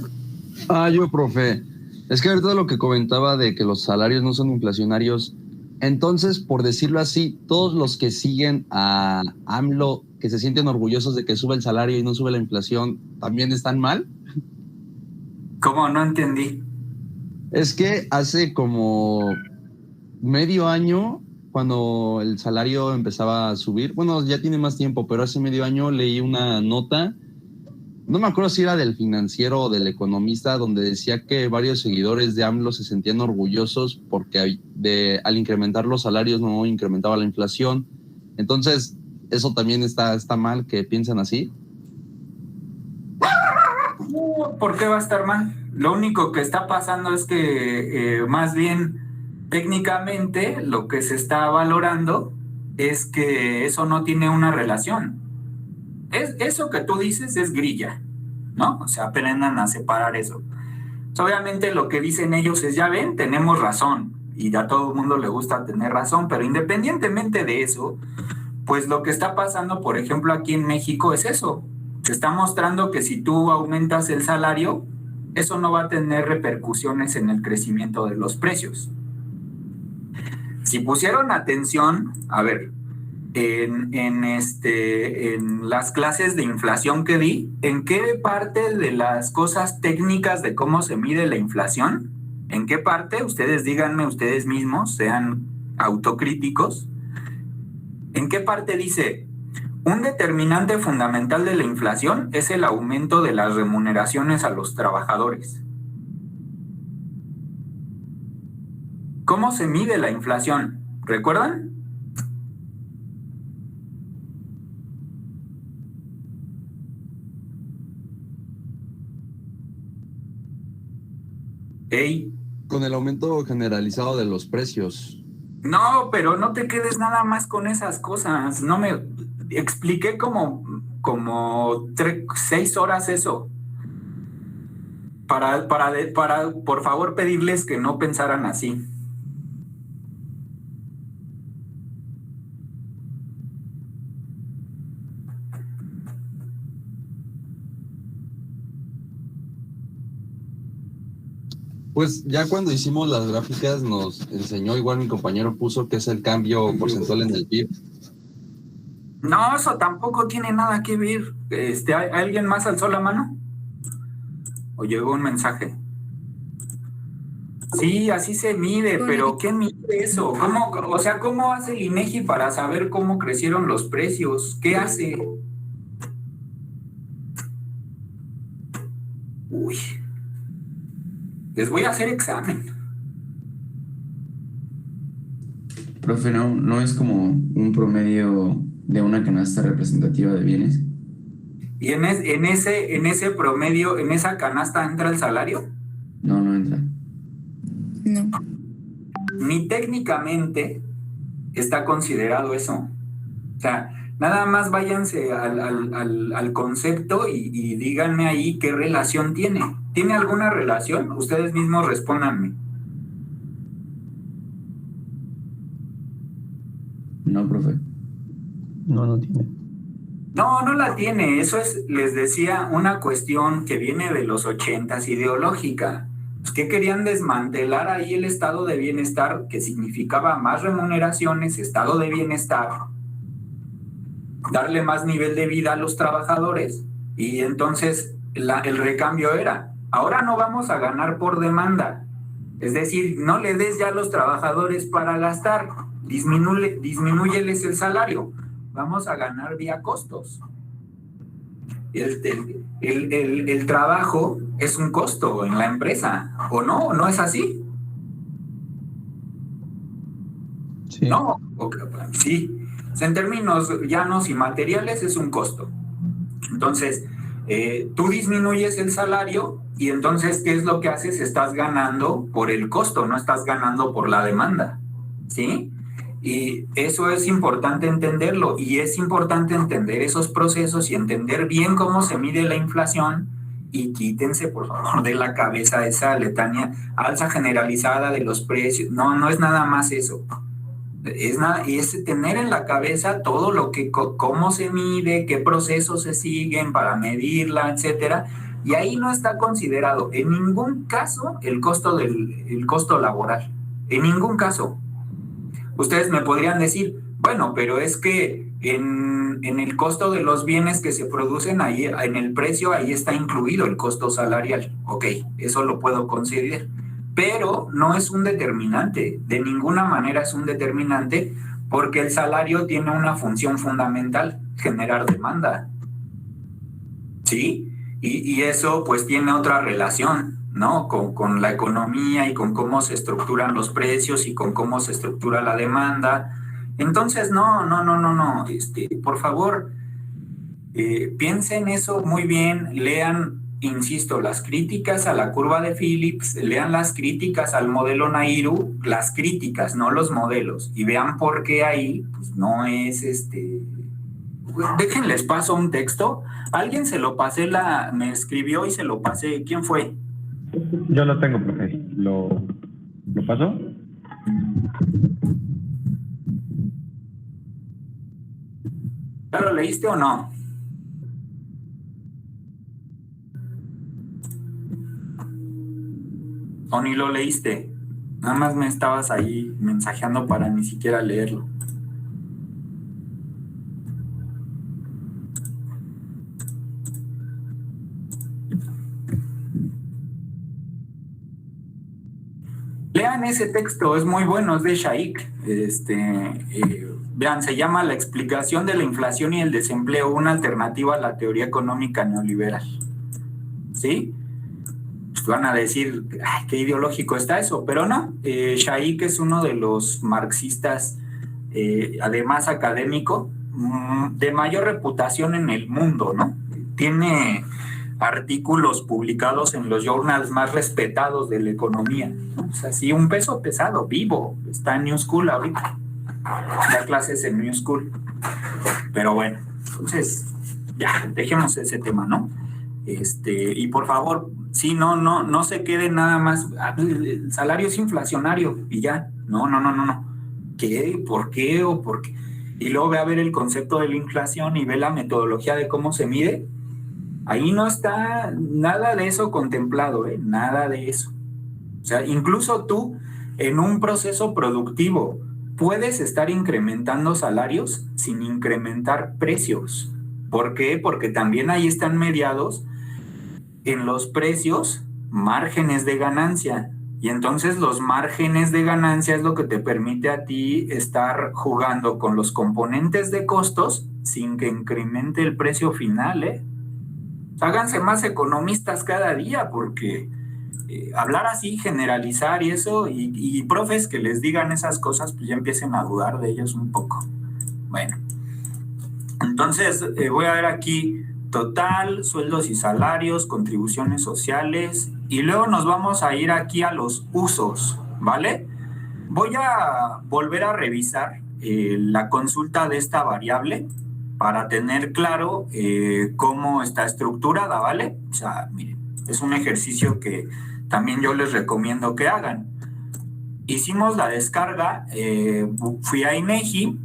Yo, profe. Es que ahorita lo que comentaba de que los salarios no son inflacionarios, entonces, por decirlo así, todos los que siguen a AMLO, que se sienten orgullosos de que sube el salario y no sube la inflación, ¿también están mal? ¿Cómo? No entendí. Es que hace como medio año, cuando el salario empezaba a subir, bueno, ya tiene más tiempo, pero hace medio año leí una nota, no me acuerdo si era del Financiero o del Economista, donde decía que varios seguidores de AMLO se sentían orgullosos porque al incrementar los salarios no incrementaba la inflación. Entonces, ¿eso también está mal que piensen así? ¿Por qué va a estar mal? Lo único que está pasando es que más bien técnicamente lo que se está valorando es que eso no tiene una relación. Eso que tú dices es grilla, ¿no? O sea, aprendan a separar eso. Obviamente lo que dicen ellos es, ya ven, tenemos razón, y a todo el mundo le gusta tener razón, pero independientemente de eso, pues lo que está pasando, por ejemplo, aquí en México es eso. Se está mostrando que si tú aumentas el salario, eso no va a tener repercusiones en el crecimiento de los precios. Si pusieron atención, a ver, en las clases de inflación que di, ¿en qué parte de las cosas técnicas de cómo se mide la inflación? ¿En qué parte? Ustedes díganme ustedes mismos, sean autocríticos. ¿En qué parte dice? Un determinante fundamental de la inflación es el aumento de las remuneraciones a los trabajadores. ¿Cómo se mide la inflación? ¿Recuerdan? Ey. Con el aumento generalizado de los precios. No, pero no te quedes nada más con esas cosas. No me expliqué como 6 horas eso. Para, por favor, pedirles que no pensaran así. Pues ya cuando hicimos las gráficas nos enseñó, igual mi compañero puso que es el cambio porcentual en el PIB. No, eso tampoco tiene nada que ver. ¿Alguien más alzó la mano? ¿O llegó un mensaje? Sí, así se mide, pero ¿qué mide eso? ¿Cómo hace el INEGI para saber cómo crecieron los precios? ¿Qué hace? Uy. Les voy a hacer examen. Profe, ¿no es como un promedio de una canasta representativa de bienes? ¿Y en ese promedio, en esa canasta entra el salario? No entra. No. Ni técnicamente está considerado eso. O sea, nada más váyanse al concepto y díganme ahí qué relación tiene. ¿Tiene alguna relación? Ustedes mismos respóndanme. No, profe. No tiene. No la tiene. Eso es, les decía, una cuestión que viene de los 80s, ideológica. Pues, ¿qué querían desmantelar ahí el estado de bienestar, que significaba más remuneraciones, estado de bienestar, darle más nivel de vida a los trabajadores? Y entonces el recambio era, ahora no vamos a ganar por demanda. Es decir, no le des ya a los trabajadores para gastar, disminúyeles el salario. Vamos a ganar vía costos. El trabajo es un costo en la empresa, ¿o no? ¿No es así? Sí. No, sí. En términos llanos y materiales es un costo. Entonces, tú disminuyes el salario y entonces, ¿qué es lo que haces? Estás ganando por el costo, no estás ganando por la demanda, ¿sí? Y eso es importante entenderlo, y es importante entender esos procesos y entender bien cómo se mide la inflación, y quítense, por favor, de la cabeza esa letania, alza generalizada de los precios. No es nada más eso. Es tener en la cabeza todo lo que, cómo se mide, qué procesos se siguen para medirla, etcétera. Y ahí no está considerado en ningún caso el costo laboral. En ningún caso. Ustedes me podrían decir, bueno, pero es que en el costo de los bienes que se producen ahí, en el precio, ahí está incluido el costo salarial. Ok, eso lo puedo considerar. Pero no es un determinante, de ninguna manera es un determinante, porque el salario tiene una función fundamental, generar demanda. ¿Sí? Y eso pues tiene otra relación, ¿no? Con la economía y con cómo se estructuran los precios y con cómo se estructura la demanda. Entonces, no. Por favor, piensen eso muy bien, lean, insisto, las críticas a la curva de Phillips, lean las críticas al modelo Nairu, las críticas, no los modelos, y vean por qué ahí pues, no es Déjenles paso un texto. Alguien se lo pasé, me escribió y se lo pasé. ¿Quién fue? Yo lo tengo, profe. ¿Lo paso? ¿Ya lo leíste o no? ¿O ni lo leíste? Nada más me estabas ahí mensajeando para ni siquiera leerlo. Lean ese texto, es muy bueno, es de Shaikh. Vean, se llama La explicación de la inflación y el desempleo, una alternativa a la teoría económica neoliberal. ¿Sí? Pues van a decir, ay, qué ideológico está eso, pero no. Shaikh es uno de los marxistas, además académico, de mayor reputación en el mundo, ¿no? Tiene artículos publicados en los journals más respetados de la economía, ¿no? O sea, sí, un peso pesado, vivo, está en New School ahorita, da clases en New School, pero bueno, entonces, ya, dejemos ese tema, ¿no? Y por favor, sí, no se quede nada más, el salario es inflacionario, y ya, no, ¿qué? ¿Por qué? ¿O por qué? Y luego ve a ver el concepto de la inflación y ve la metodología de cómo se mide. Ahí no está nada de eso contemplado, nada de eso. O sea, incluso tú en un proceso productivo puedes estar incrementando salarios sin incrementar precios. ¿Por qué? Porque también ahí están mediados en los precios márgenes de ganancia. Y entonces los márgenes de ganancia es lo que te permite a ti estar jugando con los componentes de costos sin que incremente el precio final, Háganse más economistas cada día, porque hablar así, generalizar y eso, y profes que les digan esas cosas, pues ya empiecen a dudar de ellos un poco. Bueno, entonces voy a ver aquí total, sueldos y salarios, contribuciones sociales, y luego nos vamos a ir aquí a los usos, ¿vale? Voy a volver a revisar la consulta de esta variable, para tener claro cómo está estructurada, ¿vale? O sea, miren, es un ejercicio que también yo les recomiendo que hagan. Hicimos la descarga, fui a INEGI,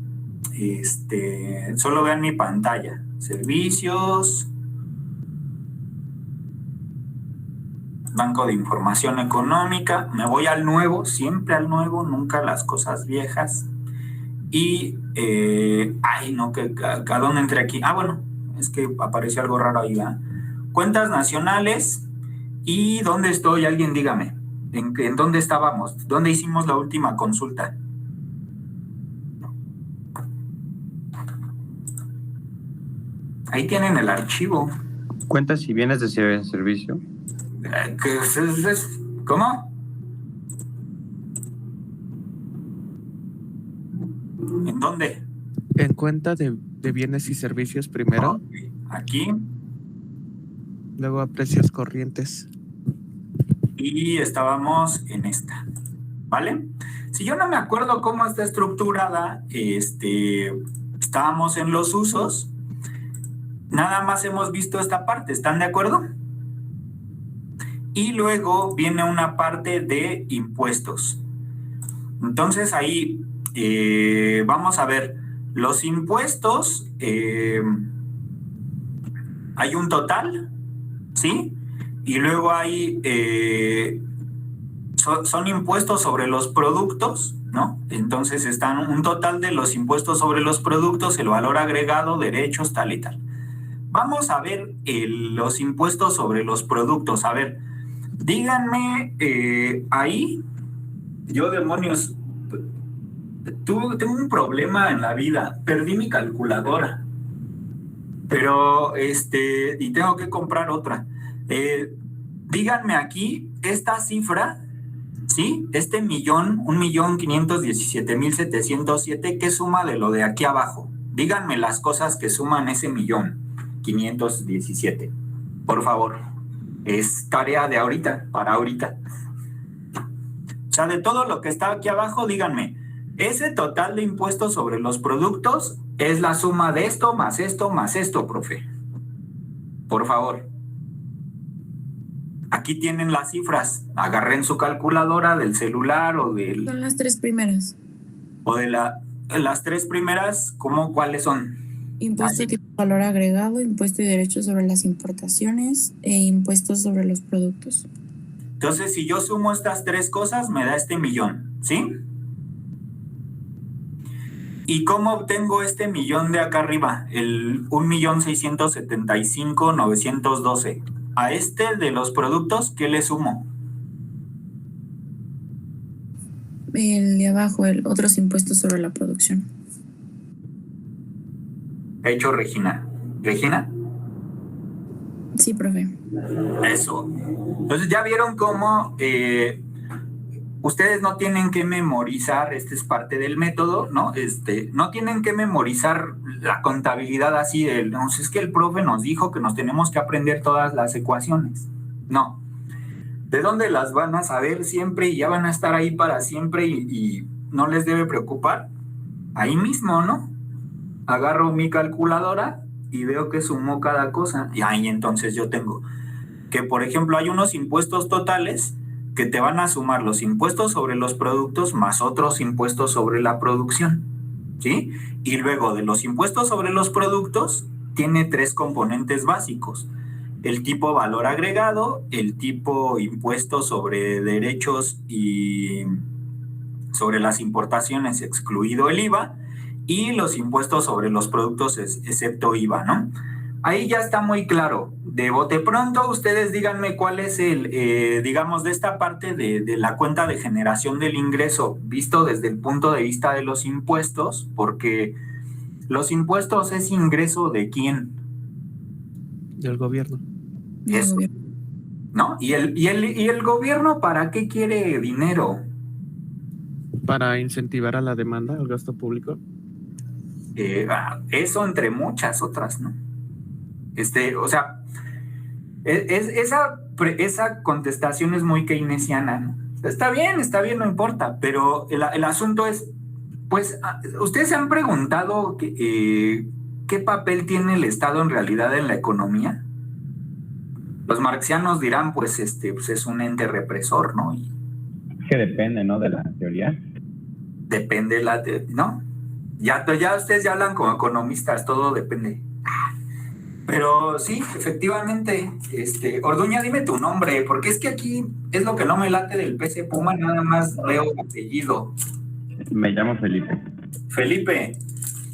solo vean mi pantalla, servicios, Banco de Información Económica, me voy al nuevo, siempre al nuevo, nunca las cosas viejas. Y, ¿a dónde entré aquí? Bueno, es que apareció algo raro ahí, ¿verdad? Cuentas nacionales, ¿y dónde estoy? Alguien dígame, ¿en dónde estábamos? ¿Dónde hicimos la última consulta? Ahí tienen el archivo. Cuentas y bienes de servicio. ¿Cómo? ¿En dónde? En cuenta de bienes y servicios primero. Okay. Aquí. Luego a precios corrientes. Y estábamos en esta, ¿vale? Si yo no me acuerdo cómo está estructurada, estábamos en los usos. Nada más hemos visto esta parte, ¿están de acuerdo? Y luego viene una parte de impuestos. Entonces ahí vamos a ver, los impuestos, hay un total, ¿sí? Y luego hay, son impuestos sobre los productos, ¿no? Entonces están un total de los impuestos sobre los productos, el valor agregado, derechos, tal y tal. Vamos a ver los impuestos sobre los productos. A ver, díganme ahí, yo demonios, tengo un problema en la vida, perdí mi calculadora, pero y tengo que comprar otra. Díganme aquí esta cifra, ¿sí? Este 1,517,707, ¿qué suma de lo de aquí abajo? Díganme las cosas que suman ese 1,517, por favor. Es tarea de ahorita, para ahorita. O sea, de todo lo que está aquí abajo, díganme, ese total de impuestos sobre los productos es la suma de esto, más esto, profe. Por favor. Aquí tienen las cifras. Agarren su calculadora del celular o del... Son las tres primeras. O de las tres primeras, ¿cuáles son? Impuesto de valor agregado, impuesto y derechos sobre las importaciones e impuestos sobre los productos. Entonces, si yo sumo estas tres cosas, me da este 1,000,000, ¿sí? ¿Y cómo obtengo este 1,000,000 de acá arriba? El 1,675,912. A este de los productos, ¿qué le sumo? El de abajo, otros impuestos sobre la producción. Hecho, Regina. ¿Regina? Sí, profe. Eso. Entonces, ya vieron cómo ustedes no tienen que memorizar, esta es parte del método, ¿no? No tienen que memorizar la contabilidad así no, es que el profe nos dijo que nos tenemos que aprender todas las ecuaciones. No. ¿De dónde las van a saber siempre y ya van a estar ahí para siempre y no les debe preocupar? Ahí mismo, ¿no? Agarro mi calculadora y veo que sumó cada cosa. Y ahí entonces yo tengo que, por ejemplo, hay unos impuestos totales que te van a sumar los impuestos sobre los productos más otros impuestos sobre la producción, ¿sí? Y luego de los impuestos sobre los productos tiene tres componentes básicos: el tipo valor agregado, el tipo impuesto sobre derechos y sobre las importaciones excluido el IVA, y los impuestos sobre los productos excepto IVA, ¿no? Ahí ya está muy claro. De bote pronto, ustedes díganme cuál es digamos, de esta parte de la cuenta de generación del ingreso, visto desde el punto de vista de los impuestos, porque los impuestos es ingreso de ¿quién? Del gobierno. Eso, ¿no? ¿Y el gobierno para qué quiere dinero? Para incentivar a la demanda, al gasto público. Eso entre muchas otras, ¿no? O sea, esa contestación es muy keynesiana, ¿no? Está bien, no importa, pero el asunto es, pues, ¿ustedes se han preguntado qué papel tiene el Estado en realidad en la economía? Los marxianos dirán, pues es un ente represor, ¿no? Que depende, ¿no? De la teoría. Depende ¿no? Ya ustedes ya hablan como economistas, todo depende. Pero sí, efectivamente, Orduña, dime tu nombre, porque es que aquí es lo que no me late del PC Puma, nada más leo apellido. Me llamo Felipe. Felipe.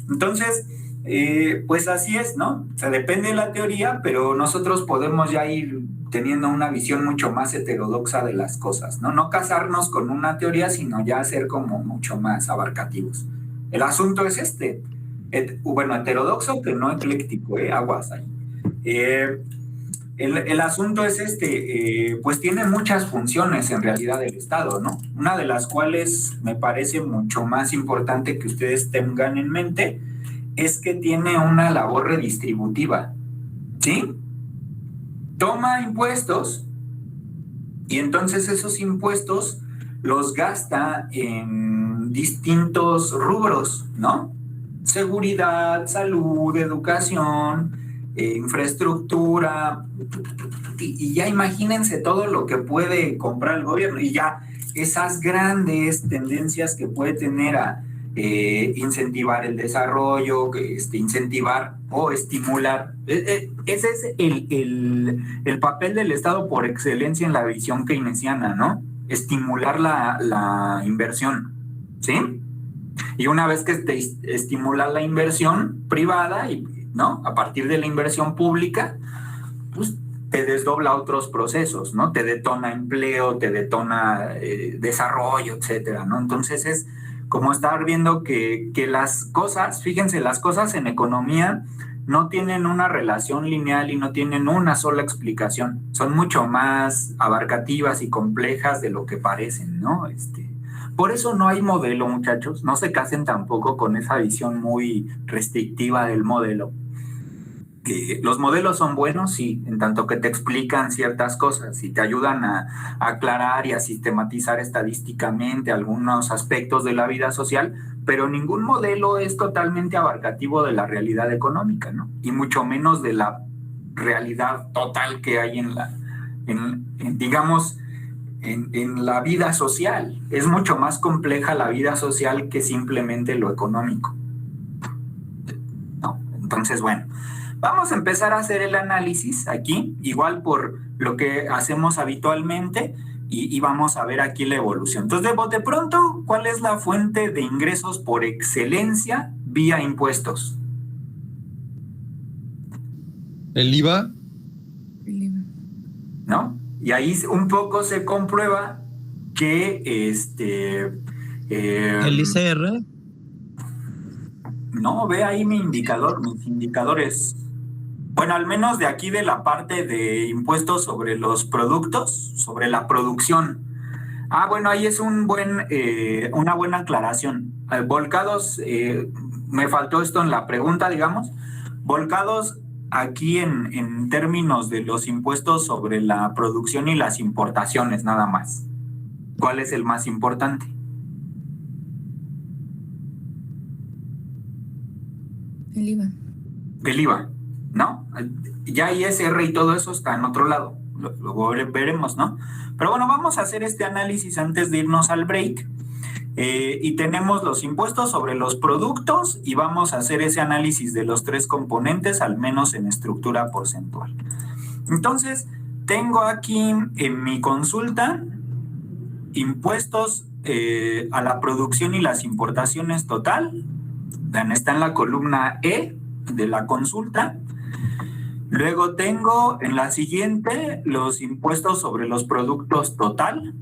Entonces, pues así es, ¿no? O sea, depende de la teoría, pero nosotros podemos ya ir teniendo una visión mucho más heterodoxa de las cosas, ¿no? No casarnos con una teoría, sino ya ser como mucho más abarcativos. El asunto es heterodoxo, pero no ecléctico, aguas ahí. El asunto es pues tiene muchas funciones en realidad el Estado, ¿no? Una de las cuales me parece mucho más importante que ustedes tengan en mente es que tiene una labor redistributiva, ¿sí? Toma impuestos y entonces esos impuestos los gasta en distintos rubros, ¿no? Seguridad, salud, educación, infraestructura, y ya imagínense todo lo que puede comprar el gobierno y ya esas grandes tendencias que puede tener a incentivar el desarrollo, incentivar o estimular. Ese es el papel del Estado por excelencia en la visión keynesiana, ¿no? Estimular la inversión, ¿sí? Y una vez que te estimula la inversión privada, ¿no? A partir de la inversión pública, pues te desdobla otros procesos, ¿no? Te detona empleo, te detona desarrollo, etcétera, ¿no? Entonces es como estar viendo que las cosas, fíjense, las cosas en economía no tienen una relación lineal y no tienen una sola explicación. Son mucho más abarcativas y complejas de lo que parecen, ¿no? Por eso no hay modelo, muchachos. No se casen tampoco con esa visión muy restrictiva del modelo. Los modelos son buenos, sí, en tanto que te explican ciertas cosas y te ayudan a aclarar y a sistematizar estadísticamente algunos aspectos de la vida social, pero ningún modelo es totalmente abarcativo de la realidad económica, ¿no? Y mucho menos de la realidad total que hay en la vida social. Es mucho más compleja la vida social que simplemente lo económico, ¿no? Entonces, bueno, vamos a empezar a hacer el análisis aquí, igual por lo que hacemos habitualmente, y vamos a ver aquí la evolución. Entonces, de pronto, ¿cuál es la fuente de ingresos por excelencia vía impuestos? ¿El IVA? ¿No? Y ahí un poco se comprueba que ¿El ICR? No, ve ahí mis indicadores. Bueno, al menos de aquí de la parte de impuestos sobre los productos, sobre la producción. Bueno, ahí es una buena aclaración. Volcados, me faltó esto en la pregunta, digamos. Volcados aquí en términos de los impuestos sobre la producción y las importaciones, nada más. ¿Cuál es el más importante? El IVA. El IVA, ¿no? Ya ISR y todo eso está en otro lado. Luego veremos, ¿no? Pero bueno, vamos a hacer este análisis antes de irnos al break. Y tenemos los impuestos sobre los productos y vamos a hacer ese análisis de los tres componentes, al menos en estructura porcentual. Entonces, tengo aquí en mi consulta impuestos a la producción y las importaciones total. Está en la columna E de la consulta. Luego tengo en la siguiente los impuestos sobre los productos total.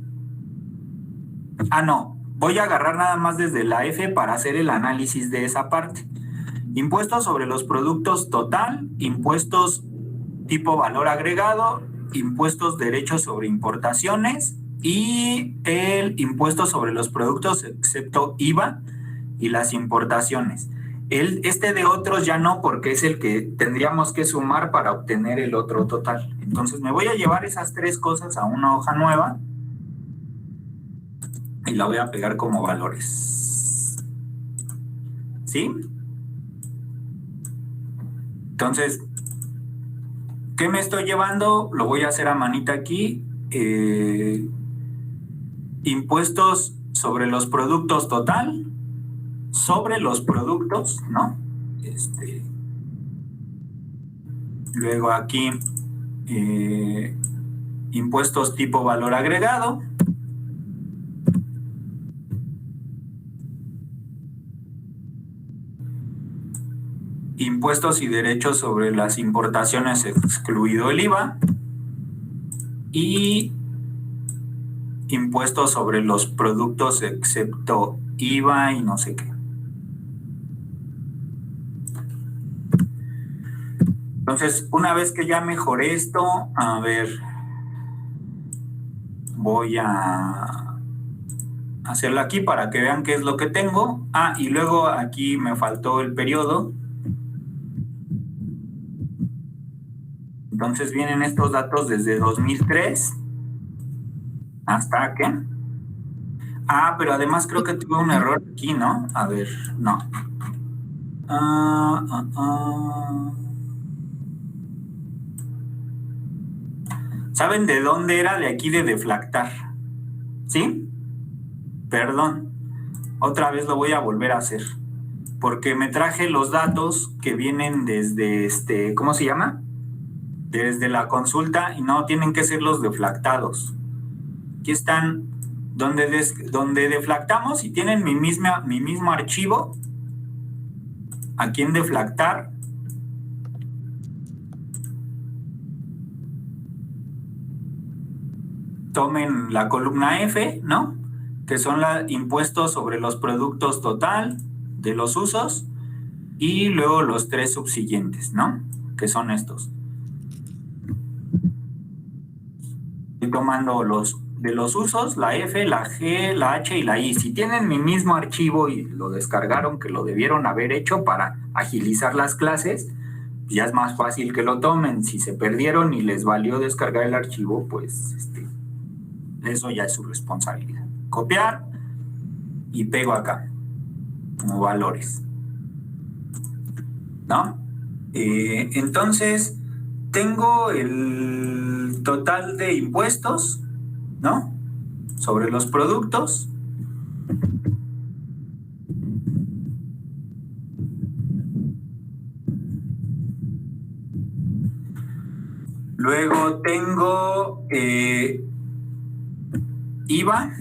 No, voy a agarrar nada más desde la F para hacer el análisis de esa parte. Impuestos sobre los productos total, impuestos tipo valor agregado, impuestos derechos sobre importaciones y el impuesto sobre los productos excepto IVA y las importaciones. Este de otros ya no, porque es el que tendríamos que sumar para obtener el otro total. Entonces me voy a llevar esas tres cosas a una hoja nueva y la voy a pegar como valores. ¿Sí? Entonces, ¿qué me estoy llevando? Lo voy a hacer a manita aquí. Impuestos sobre los productos total, sobre los productos, ¿no? Luego aquí impuestos tipo valor agregado, impuestos y derechos sobre las importaciones excluido el IVA y impuestos sobre los productos excepto IVA y no sé qué. Entonces, una vez que ya mejoré esto, a ver, voy a hacerlo aquí para que vean qué es lo que tengo. Y luego aquí me faltó el periodo. Entonces vienen estos datos desde 2003 hasta aquí. Pero además creo que tuve un error aquí, ¿no? A ver, no. ¿Saben de dónde era? De aquí de deflactar. ¿Sí? Perdón. Otra vez lo voy a volver a hacer, porque me traje los datos que vienen desde ¿cómo se llama? Desde la consulta, y no tienen que ser los deflactados. Aquí están donde deflactamos y tienen mi mismo archivo. Aquí en deflactar. Tomen la columna F, ¿no? Que son los impuestos sobre los productos total de los usos, y luego los 3 subsiguientes, ¿no? Que son estos. Estoy tomando los de los usos, la F, la G, la H y la I. Si tienen mi mismo archivo y lo descargaron, que lo debieron haber hecho para agilizar las clases, ya es más fácil que lo tomen. Si se perdieron y les valió descargar el archivo, pues eso ya es su responsabilidad. Copiar y pego acá como valores, ¿no? Entonces tengo el total de impuestos, ¿no? Sobre los productos. Luego tengo IVA.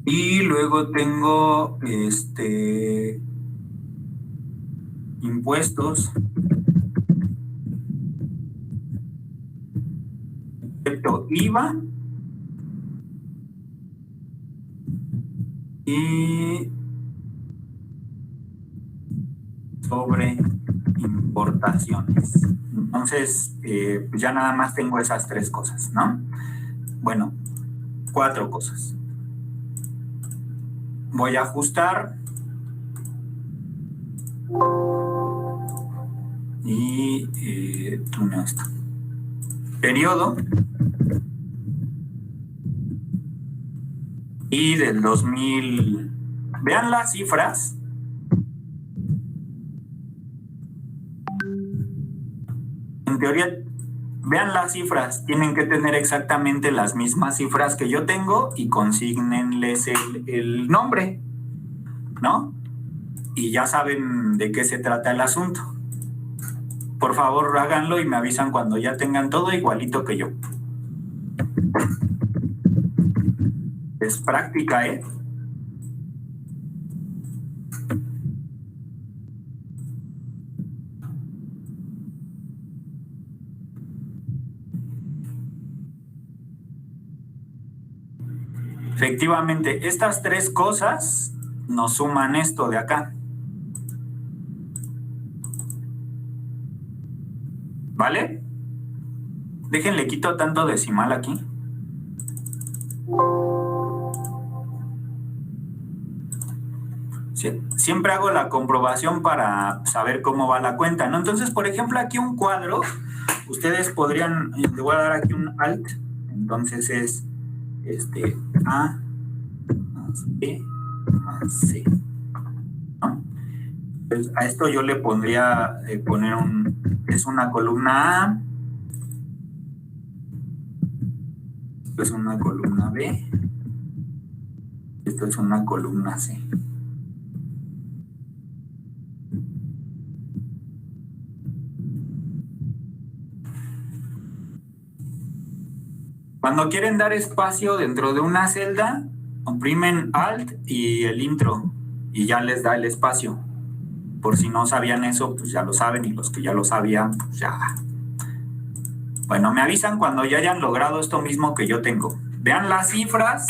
Y luego tengo impuestos, IVA y sobre importaciones. Entonces, pues ya nada más tengo esas 3 cosas, ¿no? Bueno, 4 cosas. Voy a ajustar y tuneo esto. Periodo. Y del 2000. Vean las cifras. En teoría, vean las cifras. Tienen que tener exactamente las mismas cifras que yo tengo y consígnenles el nombre, ¿no? Y ya saben de qué se trata el asunto. Por favor, háganlo y me avisan cuando ya tengan todo igualito que yo. Es práctica, ¿eh? Efectivamente, estas 3 cosas nos suman esto de acá. ¿Vale? Déjenle quito tanto decimal aquí. Siempre hago la comprobación para saber cómo va la cuenta, ¿no? Entonces, por ejemplo, aquí un cuadro, ustedes podrían, le voy a dar aquí un alt, entonces es A más B más C, ¿no? Entonces, a esto yo le pondría es una columna A, esto es una columna B, esto es una columna C. Cuando quieren dar espacio dentro de una celda, oprimen Alt y el intro y ya les da el espacio. Por si no sabían eso, pues ya lo saben, y los que ya lo sabían, pues ya. Bueno, me avisan cuando ya hayan logrado esto mismo que yo tengo. Vean las cifras,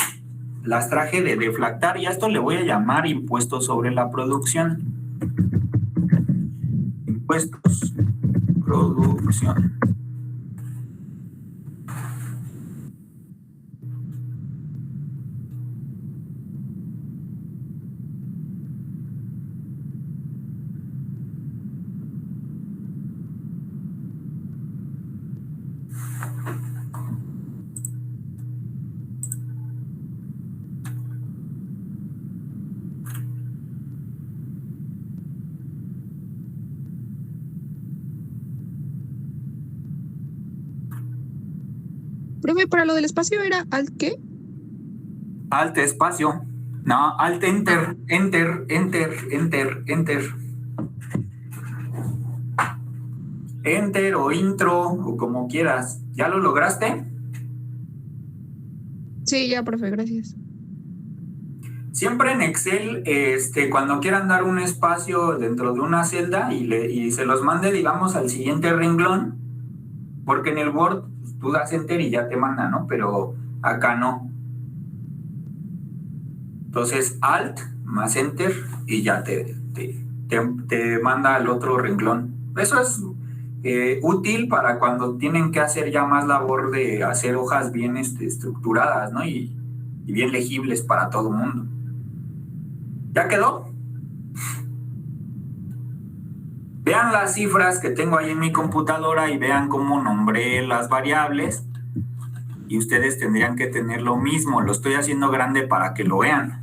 las traje de deflactar y a esto le voy a llamar impuestos sobre la producción. Impuestos, producción. Profe, para lo del espacio era alt qué? Alt espacio. No, alt enter, enter, enter, enter, enter. Enter o intro o como quieras. ¿Ya lo lograste? Sí, ya, profe, gracias. Siempre en Excel, cuando quieran dar un espacio dentro de una celda y se los mande, digamos, al siguiente renglón, porque en el Word pues, tú das enter y ya te manda, ¿no? Pero acá no. Entonces, Alt más Enter y ya te manda al otro renglón. Eso es útil para cuando tienen que hacer ya más labor de hacer hojas bien estructuradas, ¿no? Y bien legibles para todo el mundo. ¿Ya quedó? Vean las cifras que tengo ahí en mi computadora y vean cómo nombré las variables. Y ustedes tendrían que tener lo mismo. Lo estoy haciendo grande para que lo vean.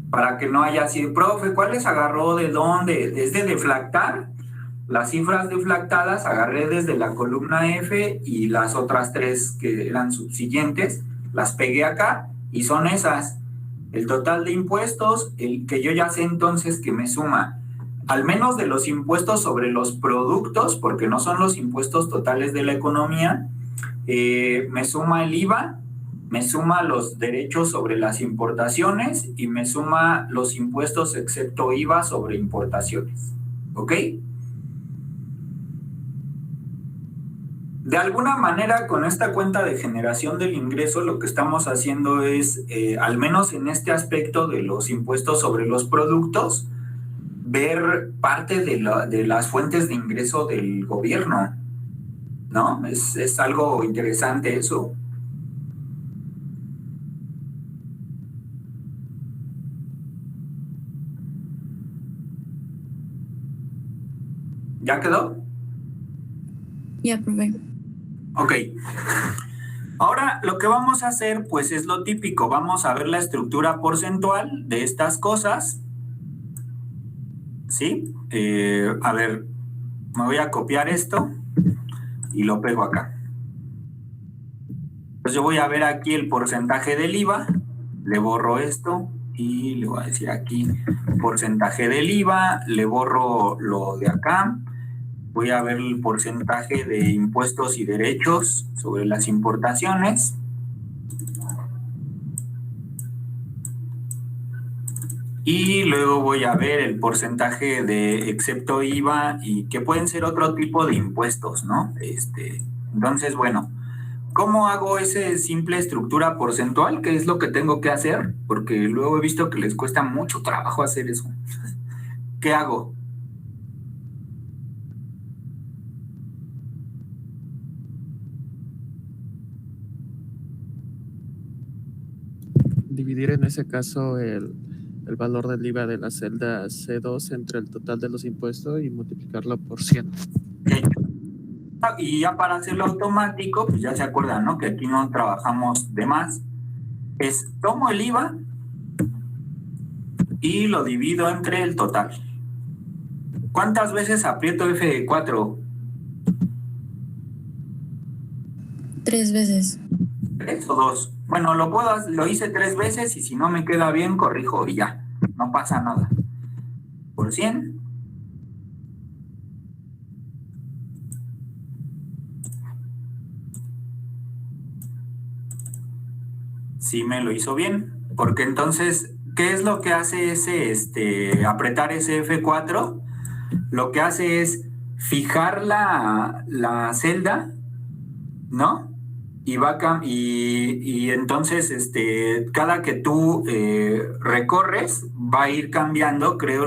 Para que no haya así, profe, ¿cuáles agarró de dónde? Desde deflactar, las cifras deflactadas agarré desde la columna F y las otras tres que eran subsiguientes, las pegué acá y son esas. El total de impuestos, el que yo ya sé entonces que me suma, al menos de los impuestos sobre los productos, porque no son los impuestos totales de la economía, me suma el IVA, me suma los derechos sobre las importaciones y me suma los impuestos excepto IVA sobre importaciones. ¿Ok? De alguna manera, con esta cuenta de generación del ingreso, lo que estamos haciendo es, al menos en este aspecto de los impuestos sobre los productos, ver parte de las fuentes de ingreso del gobierno, ¿no? Es algo interesante eso. ¿Ya quedó? Ya, profe. Ok. Ahora lo que vamos a hacer, pues es lo típico. Vamos a ver la estructura porcentual de estas cosas. ¿Sí? A ver, me voy a copiar esto y lo pego acá. Pues yo voy a ver aquí el porcentaje del IVA. Le borro esto y le voy a decir aquí porcentaje del IVA. Le borro lo de acá. Voy a ver el porcentaje de impuestos y derechos sobre las importaciones. Y luego voy a ver el porcentaje de excepto IVA y que pueden ser otro tipo de impuestos, ¿no? Entonces, bueno, ¿cómo hago esa simple estructura porcentual? ¿Qué es lo que tengo que hacer? Porque luego he visto que les cuesta mucho trabajo hacer eso. ¿Qué hago? Dividir en ese caso el valor del IVA de la celda C2 entre el total de los impuestos y multiplicarlo por 100. Y ya para hacerlo automático, pues ya se acuerdan, ¿no? Que aquí no trabajamos de más. Tomo el IVA y lo divido entre el total. ¿Cuántas veces aprieto F4? 3 veces. 3 o 2. Bueno, lo hice 3 veces y si no me queda bien, corrijo y ya. No pasa nada. Por 100. Sí me lo hizo bien. Porque entonces, ¿qué es lo que hace apretar ese F4? Lo que hace es fijar la celda, ¿no? Y entonces cada que tú recorres va a ir cambiando, creo,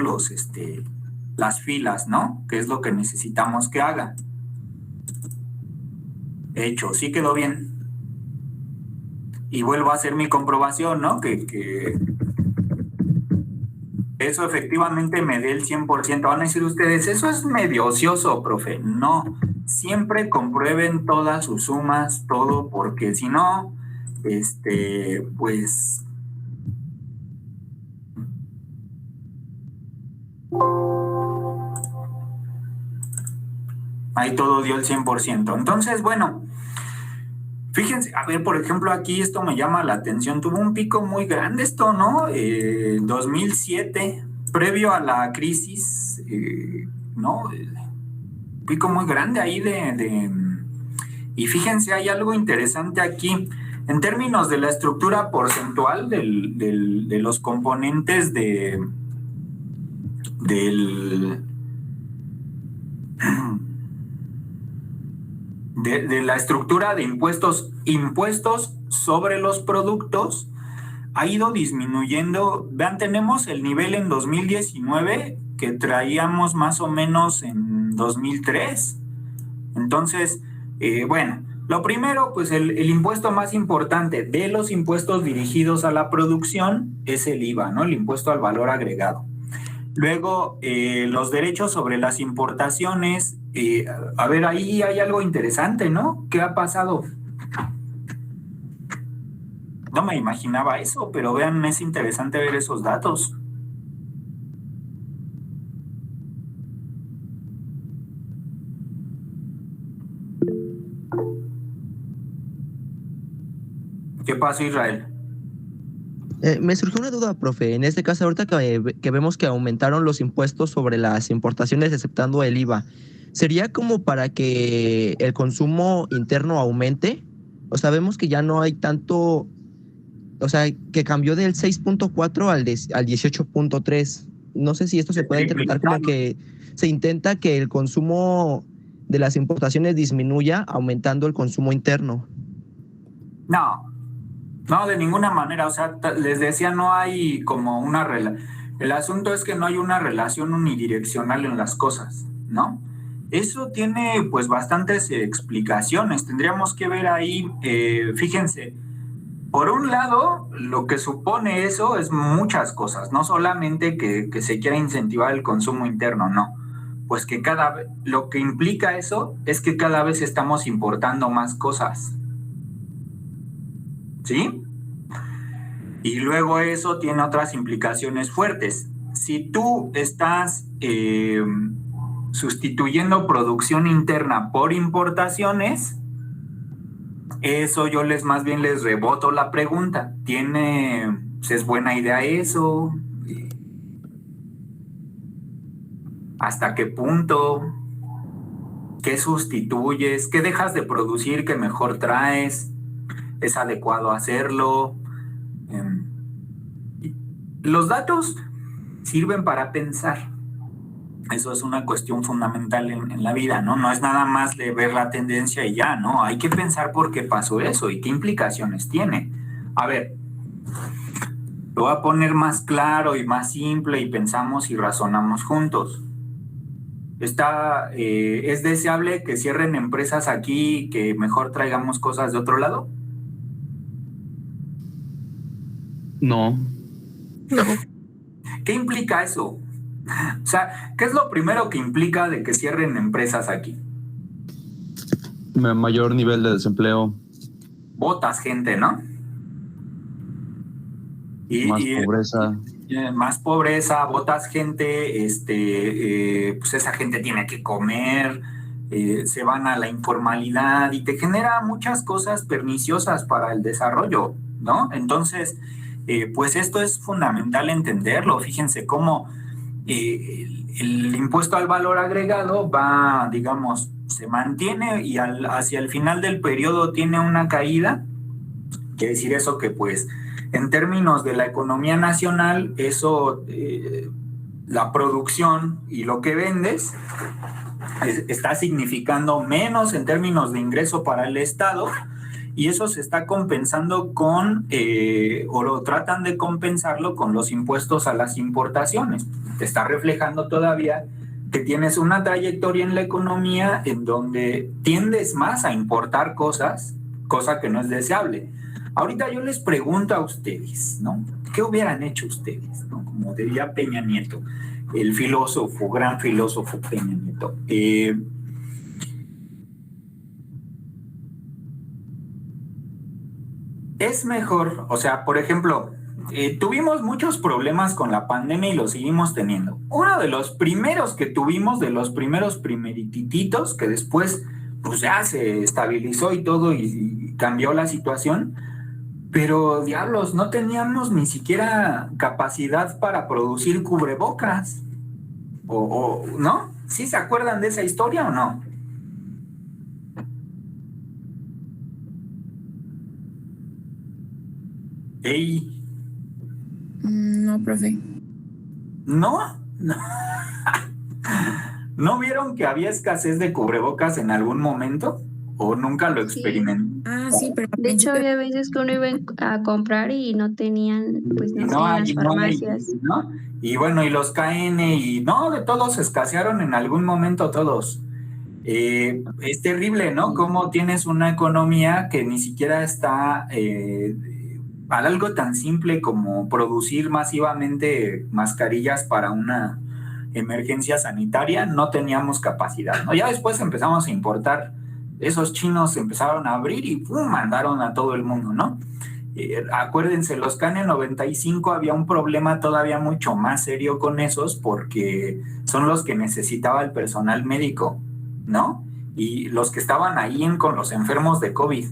las filas, ¿no? Que es lo que necesitamos que haga. Hecho, sí quedó bien. Y vuelvo a hacer mi comprobación, ¿no? Que eso efectivamente me dé el 100%. Van a decir ustedes, eso es medio ocioso, profe. No. Siempre comprueben todas sus sumas, todo, porque si no, pues ahí todo dio el 100%. Entonces, bueno, fíjense, a ver, por ejemplo, aquí esto me llama la atención. Tuvo un pico muy grande esto, ¿no? 2007, previo a la crisis, ¿no? Pico muy grande ahí y fíjense, hay algo interesante aquí. En términos de la estructura porcentual de los componentes de la estructura de impuestos sobre los productos, ha ido disminuyendo. Vean, tenemos el nivel en 2019 que traíamos más o menos en 2003. Entonces, bueno, lo primero, pues el impuesto más importante de los impuestos dirigidos a la producción es el IVA, ¿no? El impuesto al valor agregado. Luego, los derechos sobre las importaciones. A ver, ahí hay algo interesante, ¿no? ¿Qué ha pasado? No me imaginaba eso, pero vean, es interesante ver esos datos. ¿Qué pasó, Israel? Me surgió una duda, profe. En este caso, ahorita que vemos que aumentaron los impuestos sobre las importaciones, exceptando el IVA, ¿sería como para que el consumo interno aumente? O sea, vemos que ya no hay tanto, o sea, que cambió del 6.4 al 18.3. No sé si esto se puede interpretar como que se intenta que el consumo de las importaciones disminuya, aumentando el consumo interno. No, de ninguna manera. O sea, les decía, no hay como una relación. El asunto es que no hay una relación unidireccional en las cosas, ¿no? Eso tiene pues bastantes explicaciones. Tendríamos que ver ahí, fíjense, por un lado, lo que supone eso es muchas cosas, no solamente que se quiera incentivar el consumo interno, no. Pues que lo que implica eso es que cada vez estamos importando más cosas. ¿Sí? Y luego eso tiene otras implicaciones fuertes. Si tú estás sustituyendo producción interna por importaciones, eso yo más bien les reboto la pregunta. ¿Es buena idea eso? ¿Hasta qué punto? ¿Qué sustituyes? ¿Qué dejas de producir que mejor traes? ¿Es adecuado hacerlo? Los datos sirven para pensar. Eso es una cuestión fundamental en la vida, ¿no? No es nada más de ver la tendencia y ya, ¿no? Hay que pensar por qué pasó eso y qué implicaciones tiene. A ver, lo voy a poner más claro y más simple y pensamos y razonamos juntos. ¿Es deseable que cierren empresas aquí y que mejor traigamos cosas de otro lado? No. ¿Qué implica eso? O sea, ¿qué es lo primero que implica de que cierren empresas aquí? Mayor nivel de desempleo. Botas gente, ¿no? Más pobreza. Más pobreza, botas gente, pues esa gente tiene que comer, se van a la informalidad y te genera muchas cosas perniciosas para el desarrollo, ¿no? Entonces, pues esto es fundamental entenderlo. Fíjense cómo el impuesto al valor agregado va, digamos, se mantiene y hacia el final del periodo tiene una caída. Quiere decir eso que, pues, en términos de la economía nacional, eso, la producción y lo que vendes está significando menos en términos de ingreso para el Estado. Y eso se está compensando o lo tratan de compensarlo con los impuestos a las importaciones. Te está reflejando todavía que tienes una trayectoria en la economía en donde tiendes más a importar cosas, cosa que no es deseable. Ahorita yo les pregunto a ustedes, ¿no? ¿Qué hubieran hecho ustedes, ¿no? Como diría Peña Nieto, el filósofo, gran filósofo Peña Nieto. Es mejor, o sea, por ejemplo, tuvimos muchos problemas con la pandemia y lo seguimos teniendo. Uno de los primeros que tuvimos, de los primerititos, que después pues ya se estabilizó y todo y cambió la situación, pero diablos, no teníamos ni siquiera capacidad para producir cubrebocas. ¿No? ¿Sí se acuerdan de esa historia o no? Ey. No, profe. ¿No? No. ¿No vieron que había escasez de cubrebocas en algún momento? ¿O nunca lo experimentaron? Ah, sí, pero De hecho, había veces que uno iba a comprar y no tenían, pues no sé, en las farmacias. ¿no? Y bueno, y los KN y no, de todos escasearon en algún momento todos. Es terrible, ¿no? Cómo tienes una economía que ni siquiera está para algo tan simple como producir masivamente mascarillas para una emergencia sanitaria, no teníamos capacidad, ¿no? Ya después empezamos a importar, esos chinos empezaron a abrir y ¡pum!, mandaron a todo el mundo, ¿no? Acuérdense, los KN95 había un problema todavía mucho más serio con esos porque son los que necesitaba el personal médico, ¿no? Y los que estaban ahí con los enfermos de COVID.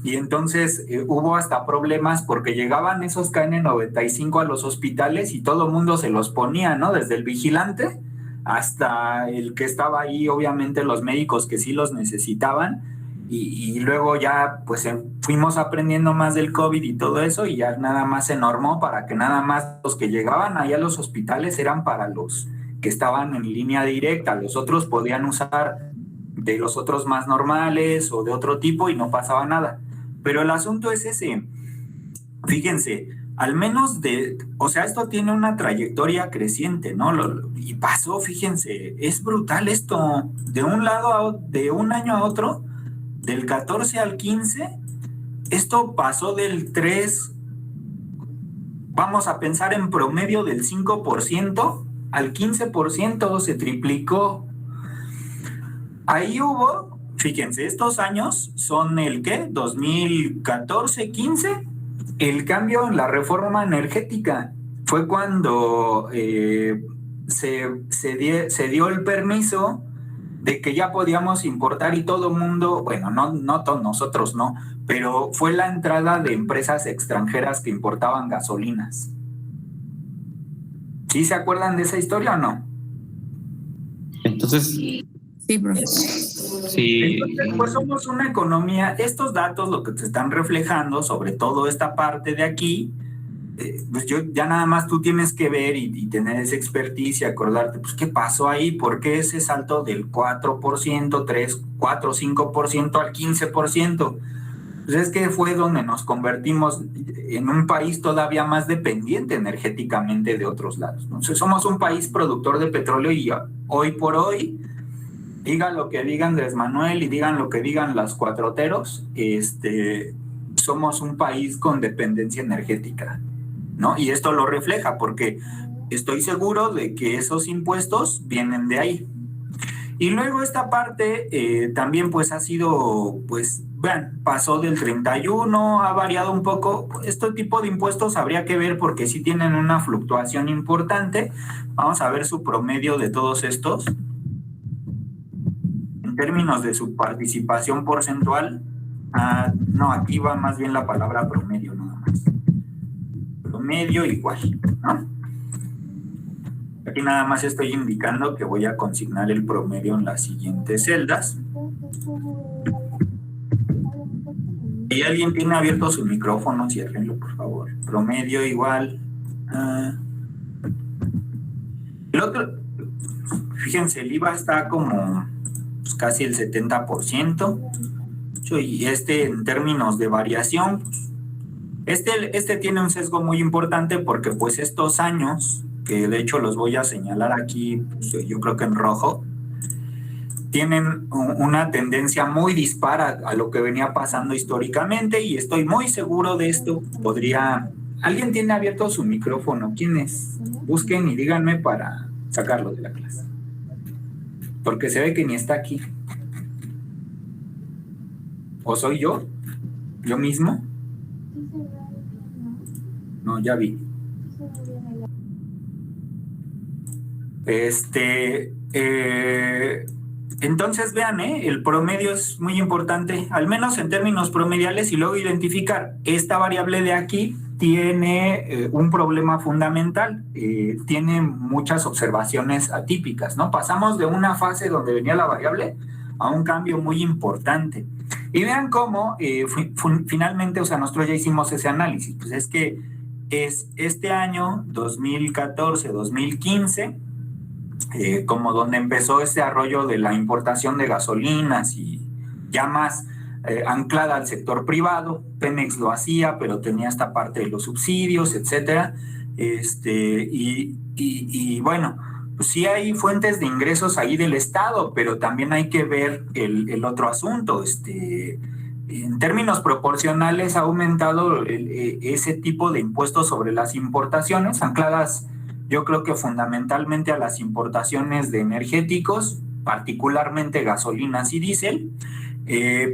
Y entonces hubo hasta problemas porque llegaban esos KN95 a los hospitales y todo el mundo se los ponía, ¿no? Desde el vigilante hasta el que estaba ahí, obviamente los médicos que sí los necesitaban. Y luego ya pues fuimos aprendiendo más del COVID y todo eso y ya nada más se normó para que nada más los que llegaban ahí a los hospitales eran para los que estaban en línea directa, los otros podían usar de los otros más normales o de otro tipo y no pasaba nada. Pero el asunto es ese, fíjense, al menos o sea, esto tiene una trayectoria creciente, ¿no? Y pasó, fíjense, es brutal esto, de un año a otro, del 14 al 15, esto pasó del 3, vamos a pensar en promedio del 5% al 15%, se triplicó. Ahí hubo, fíjense, estos años son el ¿qué? 2014, 15, el cambio en la reforma energética. Fue cuando se dio el permiso de que ya podíamos importar y todo el mundo, bueno, no todos nosotros no, pero fue la entrada de empresas extranjeras que importaban gasolinas. ¿Sí se acuerdan de esa historia o no? Entonces, sí, profe. Sí. Entonces, pues somos una economía, estos datos lo que te están reflejando, sobre todo esta parte de aquí, pues ya nada más tú tienes que ver y tener esa expertise y acordarte, pues qué pasó ahí, por qué ese salto del 4%, 3, 4, 5% al 15%. Pues es que fue donde nos convertimos en un país todavía más dependiente energéticamente de otros lados. Entonces somos un país productor de petróleo y hoy por hoy, digan lo que digan Andrés Manuel y digan lo que digan las cuatroteros, somos un país con dependencia energética, ¿no? Y esto lo refleja porque estoy seguro de que esos impuestos vienen de ahí. Y luego esta parte también pues ha sido, pues, vean, pasó del 31, ha variado un poco. Este tipo de impuestos habría que ver porque sí tienen una fluctuación importante. Vamos a ver su promedio de todos estos. En términos de su participación porcentual, no, aquí va más bien la palabra promedio nada más. Promedio igual, ¿no? Aquí nada más estoy indicando que voy a consignar el promedio en las siguientes celdas. Si alguien tiene abierto su micrófono, ciérrenlo, por favor. Promedio igual. El otro, fíjense, el IVA está como pues, casi el 70%. Y en términos de variación, este tiene un sesgo muy importante porque pues estos años, que de hecho los voy a señalar aquí, pues, yo creo que en rojo, tienen una tendencia muy dispara a lo que venía pasando históricamente y estoy muy seguro de esto. ¿Alguien tiene abierto su micrófono? ¿Quién es? Busquen y díganme para sacarlo de la clase. Porque se ve que ni está aquí. ¿O soy yo? ¿Yo mismo? No, ya vi. Entonces vean, el promedio es muy importante, al menos en términos promediales, y luego identificar esta variable de aquí tiene un problema fundamental, tiene muchas observaciones atípicas, ¿no? Pasamos de una fase donde venía la variable a un cambio muy importante. Y vean cómo finalmente, o sea, nosotros ya hicimos ese análisis, pues es que es este año 2014-2015 como donde empezó ese arroyo de la importación de gasolinas y ya más anclada al sector privado. Pemex lo hacía, pero tenía esta parte de los subsidios, etcétera. Y bueno, pues sí hay fuentes de ingresos ahí del Estado, pero también hay que ver el otro asunto. En términos proporcionales ha aumentado ese tipo de impuestos sobre las importaciones, ancladas yo creo que fundamentalmente a las importaciones de energéticos, particularmente gasolinas y diésel,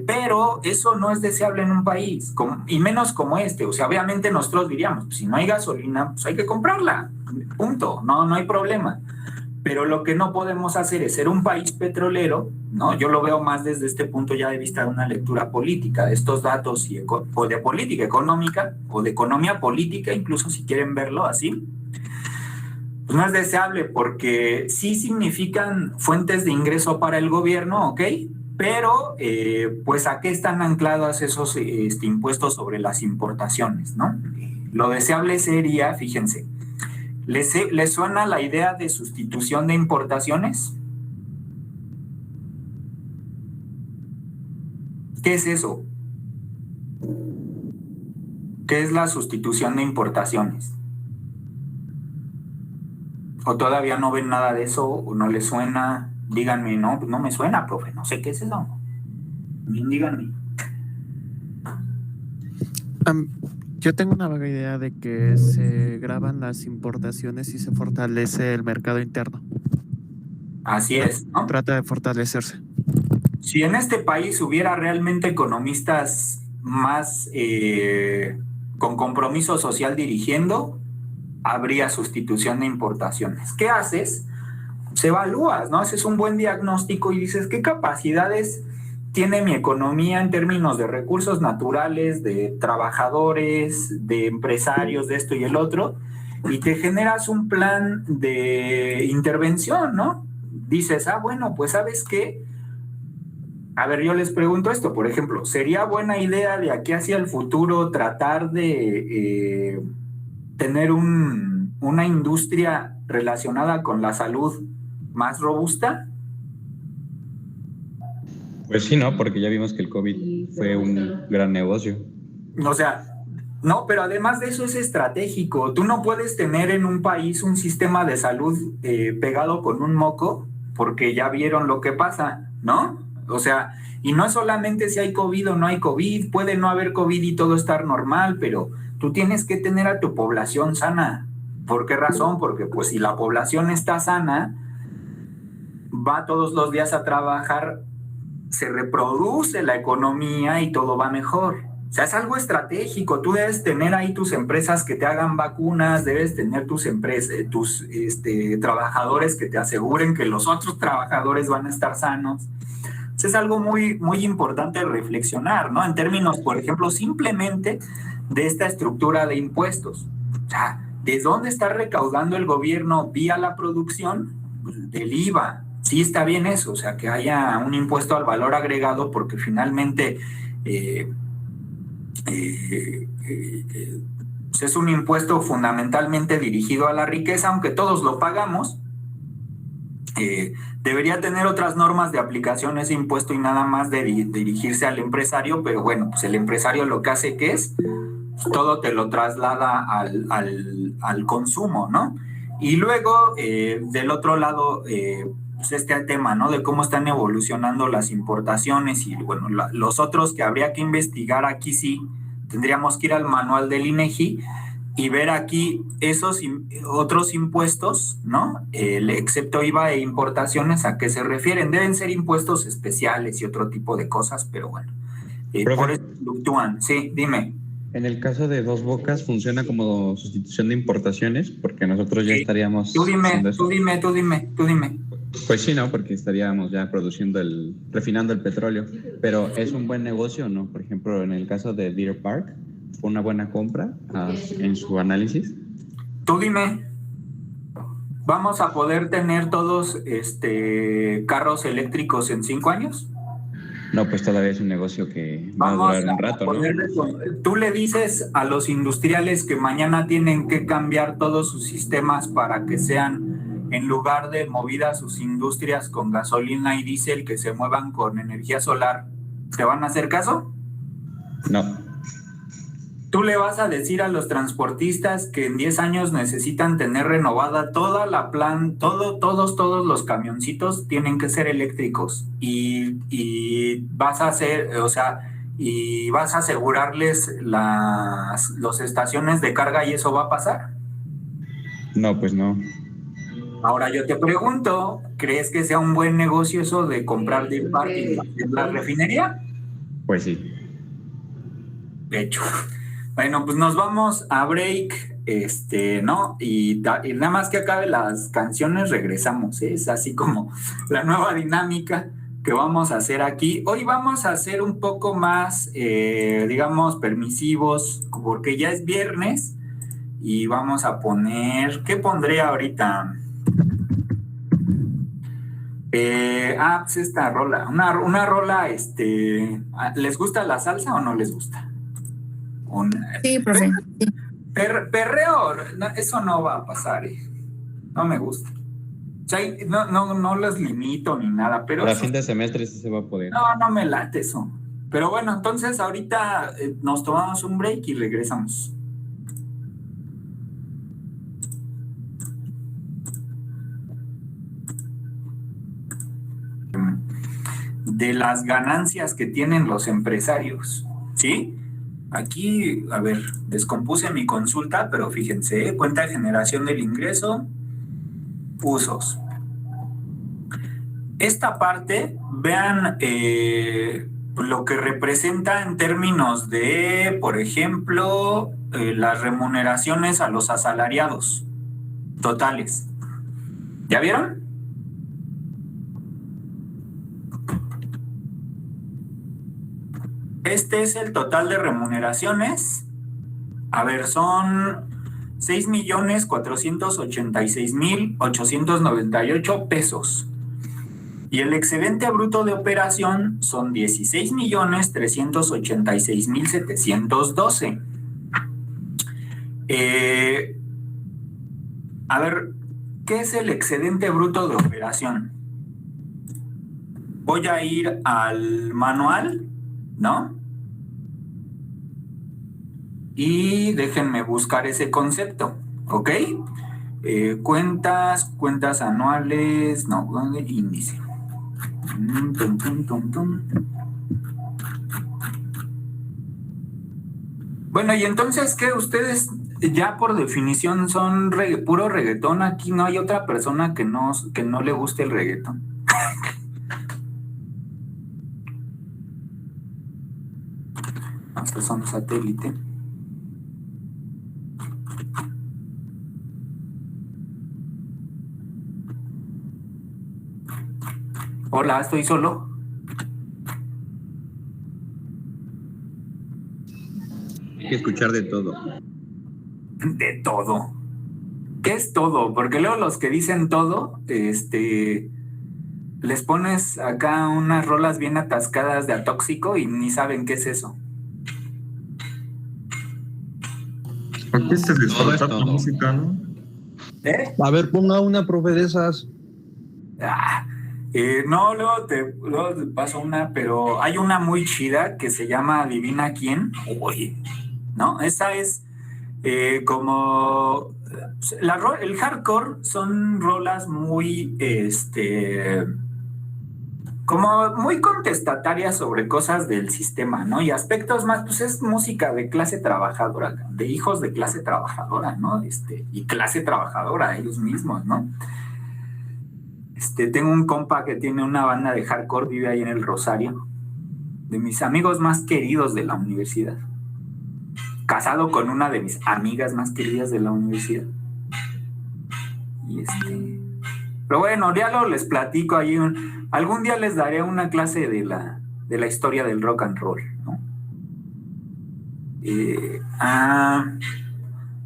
pero eso no es deseable en un país, y menos como este. O sea, obviamente nosotros diríamos, pues, si no hay gasolina, pues hay que comprarla, punto, no hay problema. Pero lo que no podemos hacer es ser un país petrolero, ¿no? Yo lo veo más desde este punto ya de vista de una lectura política de estos datos o de política económica o de economía política, incluso si quieren verlo así. Pues no es deseable porque sí significan fuentes de ingreso para el gobierno, ¿ok? Pero, pues, ¿a qué están anclados esos impuestos sobre las importaciones, no? Lo deseable sería, fíjense, ¿les suena la idea de sustitución de importaciones? ¿Qué es eso? ¿Qué es la sustitución de importaciones? ¿O todavía no ven nada de eso? ¿O no les suena? Díganme, no me suena, profe, no sé qué es eso. Díganme. Yo tengo una vaga idea de que se graban las importaciones y se fortalece el mercado interno. Así es, ¿no? Trata de fortalecerse. Si en este país hubiera realmente economistas más con compromiso social dirigiendo, habría sustitución de importaciones. ¿Qué haces? Se evalúas, ¿no? Haces un buen diagnóstico y dices, ¿qué capacidades tiene mi economía en términos de recursos naturales, de trabajadores, de empresarios, de esto y el otro? Y te generas un plan de intervención, ¿no? Dices, bueno, pues ¿sabes qué? A ver, yo les pregunto esto, por ejemplo, ¿sería buena idea de aquí hacia el futuro tratar de tener una industria relacionada con la salud más robusta? Pues sí, ¿no? Porque ya vimos que el COVID fue un gran negocio. O sea, no, pero además de eso es estratégico. Tú no puedes tener en un país un sistema de salud pegado con un moco, porque ya vieron lo que pasa, ¿no? O sea, y no es solamente si hay COVID o no hay COVID, puede no haber COVID y todo estar normal, pero tú tienes que tener a tu población sana. ¿Por qué razón? Porque pues si la población está sana, va todos los días a trabajar, se reproduce la economía y todo va mejor. O sea, es algo estratégico. Tú debes tener ahí tus empresas que te hagan vacunas, debes tener tus empresas, tus trabajadores que te aseguren que los otros trabajadores van a estar sanos. O sea, es algo muy, muy importante reflexionar, ¿no? En términos, por ejemplo, simplemente de esta estructura de impuestos. O sea, ¿de dónde está recaudando el gobierno vía la producción? Pues del IVA. Sí está bien eso, o sea, que haya un impuesto al valor agregado, porque finalmente es un impuesto fundamentalmente dirigido a la riqueza, aunque todos lo pagamos. Debería tener otras normas de aplicación ese impuesto y nada más de dirigirse al empresario, pero bueno, pues el empresario lo que hace que es, pues todo te lo traslada al consumo, ¿no? Y luego, del otro lado, pues este tema, ¿no? De cómo están evolucionando las importaciones y, bueno, los otros que habría que investigar aquí sí, tendríamos que ir al manual del INEGI y ver aquí esos otros impuestos, ¿no? Excepto IVA e importaciones, ¿a qué se refieren? Deben ser impuestos especiales y otro tipo de cosas, pero bueno, por eso fluctúan. Sí, dime. En el caso de Dos Bocas funciona como sustitución de importaciones, porque nosotros ya estaríamos... Tú dime. Pues sí, ¿no? Porque estaríamos ya refinando el petróleo. Pero ¿es un buen negocio o no? Por ejemplo, en el caso de Deer Park, ¿fue una buena compra en su análisis? Tú dime. ¿Vamos a poder tener todos carros eléctricos en 5 años? No, pues todavía es un negocio que va a durar un rato, ¿no? Tú le dices a los industriales que mañana tienen que cambiar todos sus sistemas para que sean, en lugar de movidas sus industrias con gasolina y diésel, que se muevan con energía solar. ¿Te van a hacer caso? No. Tú le vas a decir a los transportistas que en 10 años necesitan tener renovada toda la todos los camioncitos tienen que ser eléctricos y vas a hacer, y vas a asegurarles las estaciones de carga y eso va a pasar. No, pues no. Ahora yo te pregunto, ¿crees que sea un buen negocio eso de comprar Deer Park y hacer la refinería? Pues sí. De hecho. Bueno, pues nos vamos a break, ¿no? Y nada más que acabe las canciones regresamos, ¿eh? Es así como la nueva dinámica que vamos a hacer aquí. Hoy vamos a hacer un poco más, digamos, permisivos, porque ya es viernes y vamos a poner, ¿qué pondré ahorita? Pues esta rola, una rola, ¿les gusta la salsa o no les gusta? Sí, profe. Perreo, no, eso no va a pasar, no me gusta. O sea, no los limito ni nada, pero... Para fin de semestre sí se va a poder. No me late eso. Pero bueno, entonces ahorita nos tomamos un break y regresamos. De las ganancias que tienen los empresarios, ¿sí? Aquí, a ver, descompuse mi consulta, pero fíjense, cuenta de generación del ingreso, usos. Esta parte, vean lo que representa en términos de, por ejemplo, las remuneraciones a los asalariados totales. ¿Ya vieron? Este es el total de remuneraciones. A ver, son 6,486,898 pesos. Y el excedente bruto de operación son 16,386,712. A ver, ¿qué es el excedente bruto de operación? Voy a ir al manual, ¿no? Y déjenme buscar ese concepto, ¿ok? Cuentas anuales, no, índice. Bueno, y entonces, ¿qué? Ustedes ya por definición son puro reggaetón. Aquí no hay otra persona que no le guste el reggaetón. Estos son satélite. Hola, ¿estoy solo? Hay que escuchar de todo. De todo. ¿Qué es todo? Porque luego los que dicen todo, les pones acá unas rolas bien atascadas de atóxico y ni saben qué es eso. Aquí se disfruta la música, ¿no? A ver, ponga una, profe, de esas. No, luego te paso una, pero hay una muy chida que se llama Adivina quién. Oye, ¿no? Esa es como... el hardcore son rolas muy, como muy contestatarias sobre cosas del sistema, ¿no? Y aspectos más, pues es música de clase trabajadora, de hijos de clase trabajadora, ¿no? Y clase trabajadora ellos mismos, ¿no? Tengo un compa que tiene una banda de hardcore, vive ahí en el Rosario, de mis amigos más queridos de la universidad. casado con una de mis amigas más queridas de la universidad. Y pero bueno, ya les platico ahí. Algún día les daré una clase de la historia del rock and roll, ¿no?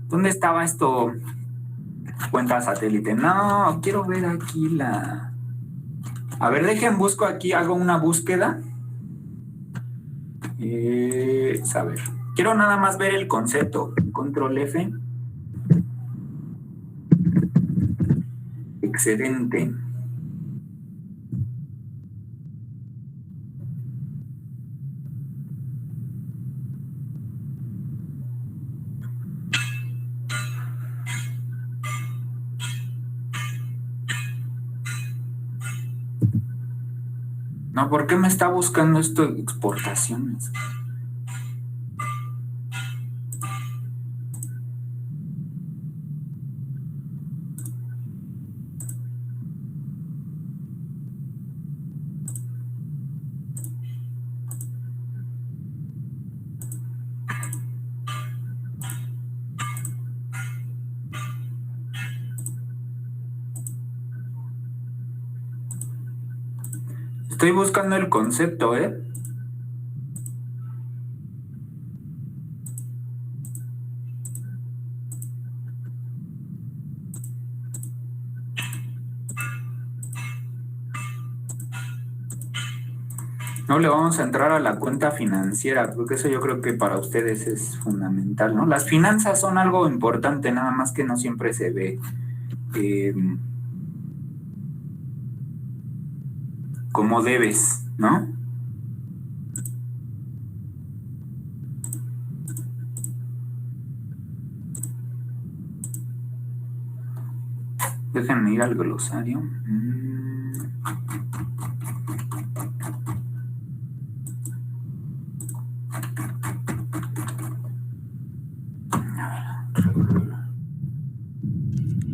¿Dónde estaba esto? Cuenta satélite. No, quiero ver aquí A ver, busco aquí, hago una búsqueda. A ver, quiero nada más ver el concepto. Control F. Excedente. No, ¿por qué me está buscando esto de exportaciones? Estoy buscando el concepto, ¿eh? No le vamos a entrar a la cuenta financiera, porque eso yo creo que para ustedes es fundamental, ¿no? Las finanzas son algo importante, nada más que no siempre se ve como debes, ¿no? Déjenme ir al glosario.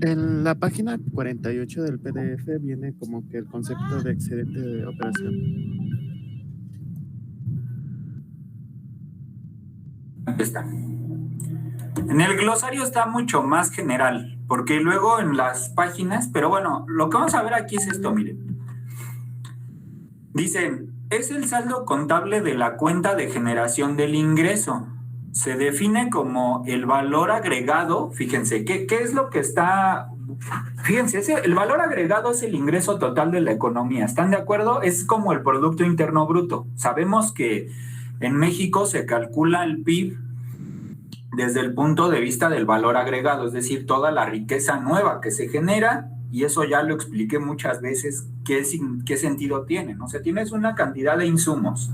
En la página 48 del PDF viene como que el concepto de excedente de operación. Aquí está. En el glosario está mucho más general, porque luego en las páginas, pero bueno, lo que vamos a ver aquí es esto, miren. Dicen, es el saldo contable de la cuenta de generación del ingreso. Se define como el valor agregado. Fíjense, ¿qué es lo que está? Fíjense, el valor agregado es el ingreso total de la economía. ¿Están de acuerdo? Es como el Producto Interno Bruto. Sabemos que en México se calcula el PIB desde el punto de vista del valor agregado, es decir, toda la riqueza nueva que se genera, y eso ya lo expliqué muchas veces, qué sentido tiene, ¿no? O sea, tienes una cantidad de insumos.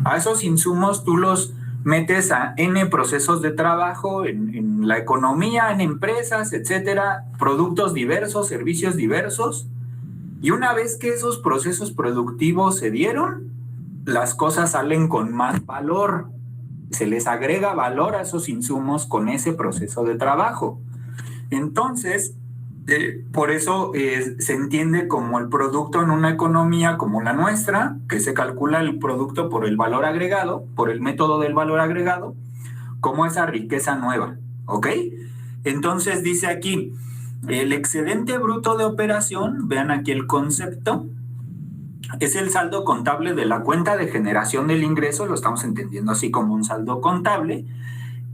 A esos insumos tú los metes a N procesos de trabajo en la economía, en empresas, etcétera, productos diversos, servicios diversos, y una vez que esos procesos productivos se dieron, las cosas salen con más valor. Se les agrega valor a esos insumos con ese proceso de trabajo. Entonces, por eso se entiende como el producto en una economía como la nuestra, que se calcula el producto por el valor agregado, por el método del valor agregado, como esa riqueza nueva, ¿ok? Entonces dice aquí, el excedente bruto de operación, vean aquí el concepto, es el saldo contable de la cuenta de generación del ingreso, lo estamos entendiendo así como un saldo contable,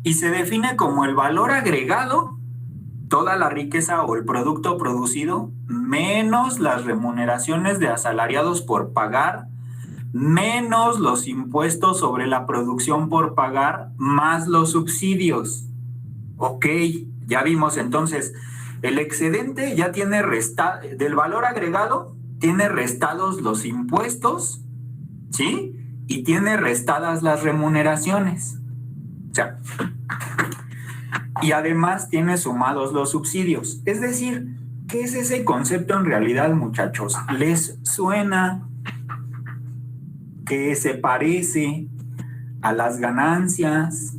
y se define como el valor agregado, toda la riqueza o el producto producido, menos las remuneraciones de asalariados por pagar, menos los impuestos sobre la producción por pagar, más los subsidios. Ok, ya vimos entonces, el excedente ya tiene del valor agregado, tiene restados los impuestos, ¿sí? Y tiene restadas las remuneraciones. O sea, y además tiene sumados los subsidios. Es decir, ¿qué es ese concepto en realidad, muchachos? ¿Les suena que se parece a las ganancias,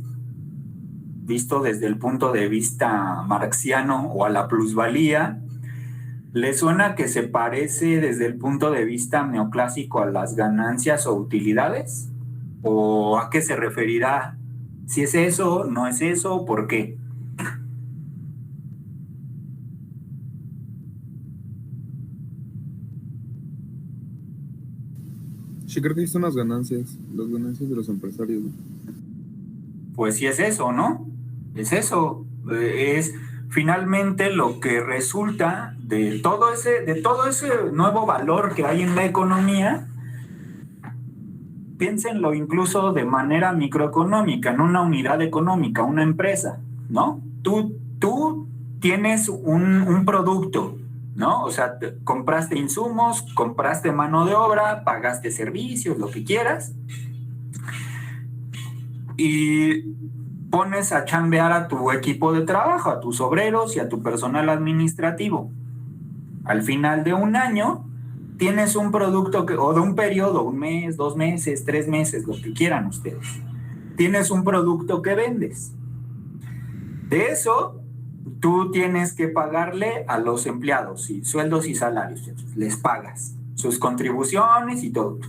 visto desde el punto de vista marxiano, o a la plusvalía? ¿Les suena que se parece desde el punto de vista neoclásico a las ganancias o utilidades? ¿O a qué se referirá Si es eso, no es eso, ¿por qué? Sí, creo que ahí son las ganancias de los empresarios, ¿no? Pues sí es eso, ¿no? Es eso. Es finalmente lo que resulta de todo ese nuevo valor que hay en la economía. Piénsenlo incluso de manera microeconómica, en una unidad económica, una empresa, ¿no? Tú tienes un producto, ¿no? O sea, compraste insumos, compraste mano de obra, pagaste servicios, lo que quieras, y pones a chambear a tu equipo de trabajo, a tus obreros y a tu personal administrativo. Al final de un año, tienes un producto o de un periodo, 1 mes, 2 meses, 3 meses, lo que quieran ustedes. Tienes un producto que vendes. De eso, tú tienes que pagarle a los empleados, ¿sí? Sueldos y salarios. Les pagas sus contribuciones y todo.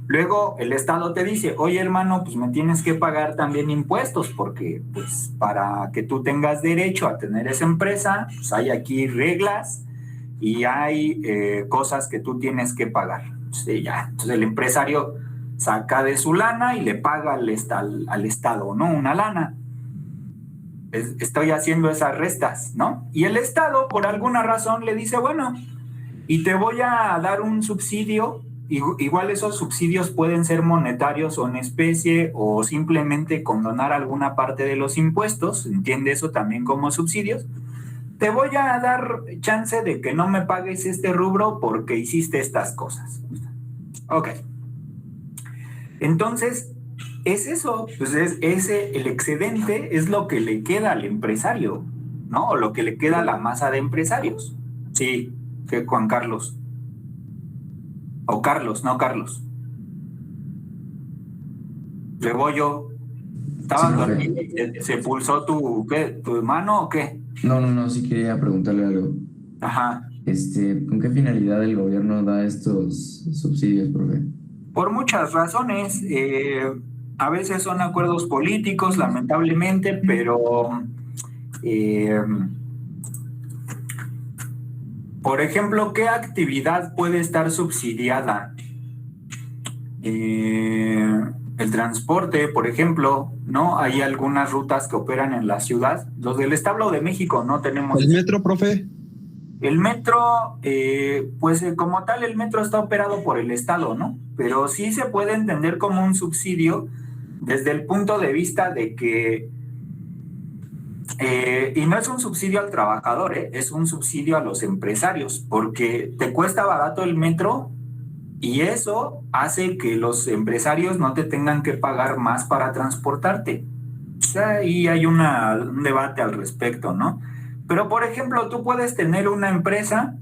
Luego el Estado te dice, oye hermano, pues me tienes que pagar también impuestos, porque pues para que tú tengas derecho a tener esa empresa, pues hay aquí reglas y hay cosas que tú tienes que pagar. Entonces el empresario saca de su lana y le paga al Estado, ¿no? Una lana. Estoy haciendo esas restas, ¿no? Y el Estado, por alguna razón, le dice, bueno, y te voy a dar un subsidio. Igual esos subsidios pueden ser monetarios o en especie o simplemente condonar alguna parte de los impuestos, entiende eso también como subsidios. Te voy a dar chance de que no me pagues este rubro porque hiciste estas cosas. Ok. Entonces, es eso, pues el excedente es lo que le queda al empresario, ¿no? O lo que le queda a la masa de empresarios. Sí, que Juan Carlos. O Carlos, no Carlos. Rebollo. ¿Estabas dormido? ¿Se pulsó tu mano o qué? No, sí quería preguntarle algo. Ajá. ¿Con qué finalidad el gobierno da estos subsidios, profe? Por muchas razones. A veces son acuerdos políticos, lamentablemente, pero por ejemplo, ¿qué actividad puede estar subsidiada? El transporte, por ejemplo, ¿no? Hay algunas rutas que operan en la ciudad. Los del Estado de México no tenemos. ¿El metro, profe? El metro, pues como tal, el metro está operado por el Estado, ¿no? Pero sí se puede entender como un subsidio desde el punto de vista de que, y no es un subsidio al trabajador, es un subsidio a los empresarios, porque te cuesta barato el metro y eso hace que los empresarios no te tengan que pagar más para transportarte. O sea, ahí hay un debate al respecto, ¿no? Pero, por ejemplo, tú puedes tener una empresa,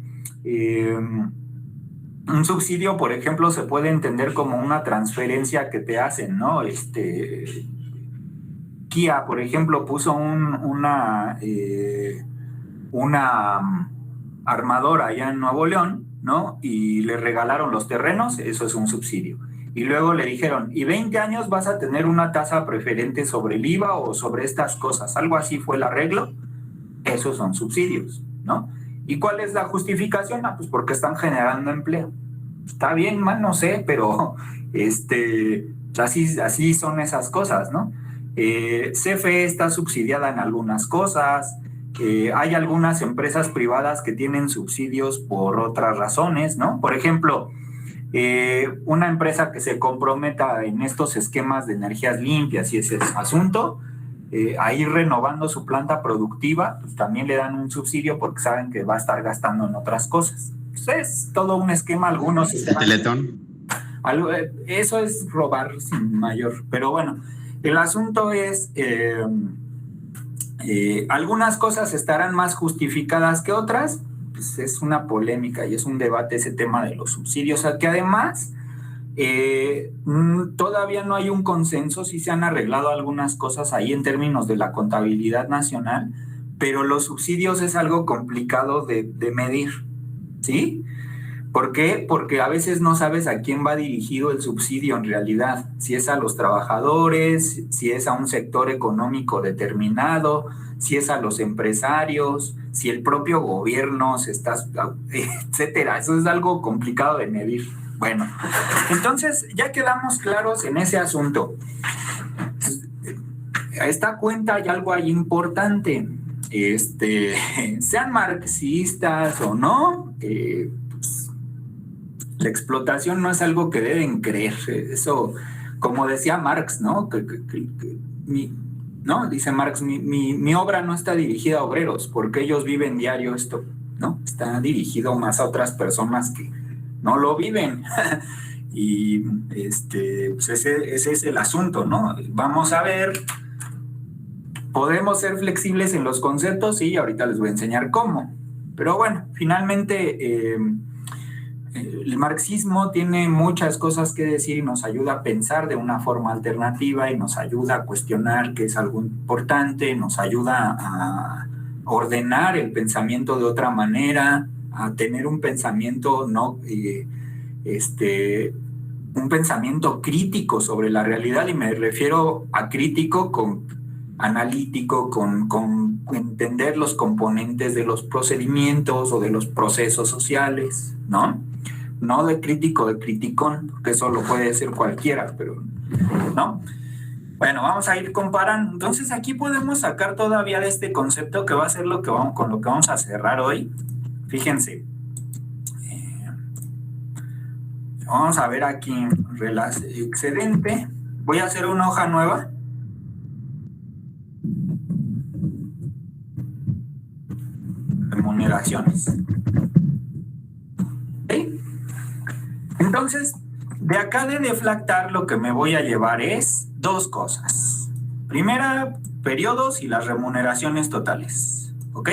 un subsidio, por ejemplo, se puede entender como una transferencia que te hacen, ¿no? Kia, por ejemplo, puso una armadora allá en Nuevo León, ¿no? Y le regalaron los terrenos, eso es un subsidio. Y luego le dijeron, y 20 años vas a tener una tasa preferente sobre el IVA o sobre estas cosas, algo así fue el arreglo. Esos son subsidios, ¿no? ¿Y cuál es la justificación? Pues porque están generando empleo. Está bien, mal, no sé, pero así son esas cosas, ¿no? CFE está subsidiada en algunas cosas. Hay algunas empresas privadas que tienen subsidios por otras razones, ¿no? Por ejemplo, una empresa que se comprometa en estos esquemas de energías limpias y ese asunto, a ir renovando su planta productiva, pues también le dan un subsidio porque saben que va a estar gastando en otras cosas. Pues es todo un esquema, algunos... Teletón. Eso es robar sin mayor, pero bueno, el asunto es... algunas cosas estarán más justificadas que otras, pues es una polémica y es un debate ese tema de los subsidios, que además... todavía no hay un consenso, sí se han arreglado algunas cosas ahí en términos de la contabilidad nacional, pero los subsidios es algo complicado de medir, ¿sí? ¿Por qué? Porque a veces no sabes a quién va dirigido el subsidio en realidad, si es a los trabajadores, si es a un sector económico determinado, si es a los empresarios, si el propio gobierno se está, etcétera. Eso es algo complicado de medir. Bueno, entonces ya quedamos claros en ese asunto. A esta cuenta hay algo ahí importante. Sean marxistas o no, la explotación no es algo que deben creer. Eso, como decía Marx, ¿no? ¿No? Dice Marx, mi obra no está dirigida a obreros, porque ellos viven diario esto, ¿no? Está dirigido más a otras personas que no lo viven. Y pues ese es el asunto, ¿no? Vamos a ver, podemos ser flexibles en los conceptos y ahorita les voy a enseñar cómo. Pero bueno, finalmente el marxismo tiene muchas cosas que decir y nos ayuda a pensar de una forma alternativa y nos ayuda a cuestionar qué es algo importante, nos ayuda a ordenar el pensamiento de otra manera, a tener un pensamiento un pensamiento crítico sobre la realidad, y me refiero a crítico con analítico, con entender los componentes de los procedimientos o de los procesos sociales, ¿no? No de crítico, de criticón, porque eso lo puede decir cualquiera, pero ¿no? Bueno, vamos a ir comparando. Entonces aquí podemos sacar todavía de este concepto que va a ser con lo que vamos a cerrar hoy. Fíjense. Vamos a ver aquí excedente. Voy a hacer una hoja nueva. Remuneraciones. ¿Okay? Entonces, de acá de deflactar lo que me voy a llevar es dos cosas. Primera, periodos y las remuneraciones totales. ¿Ok?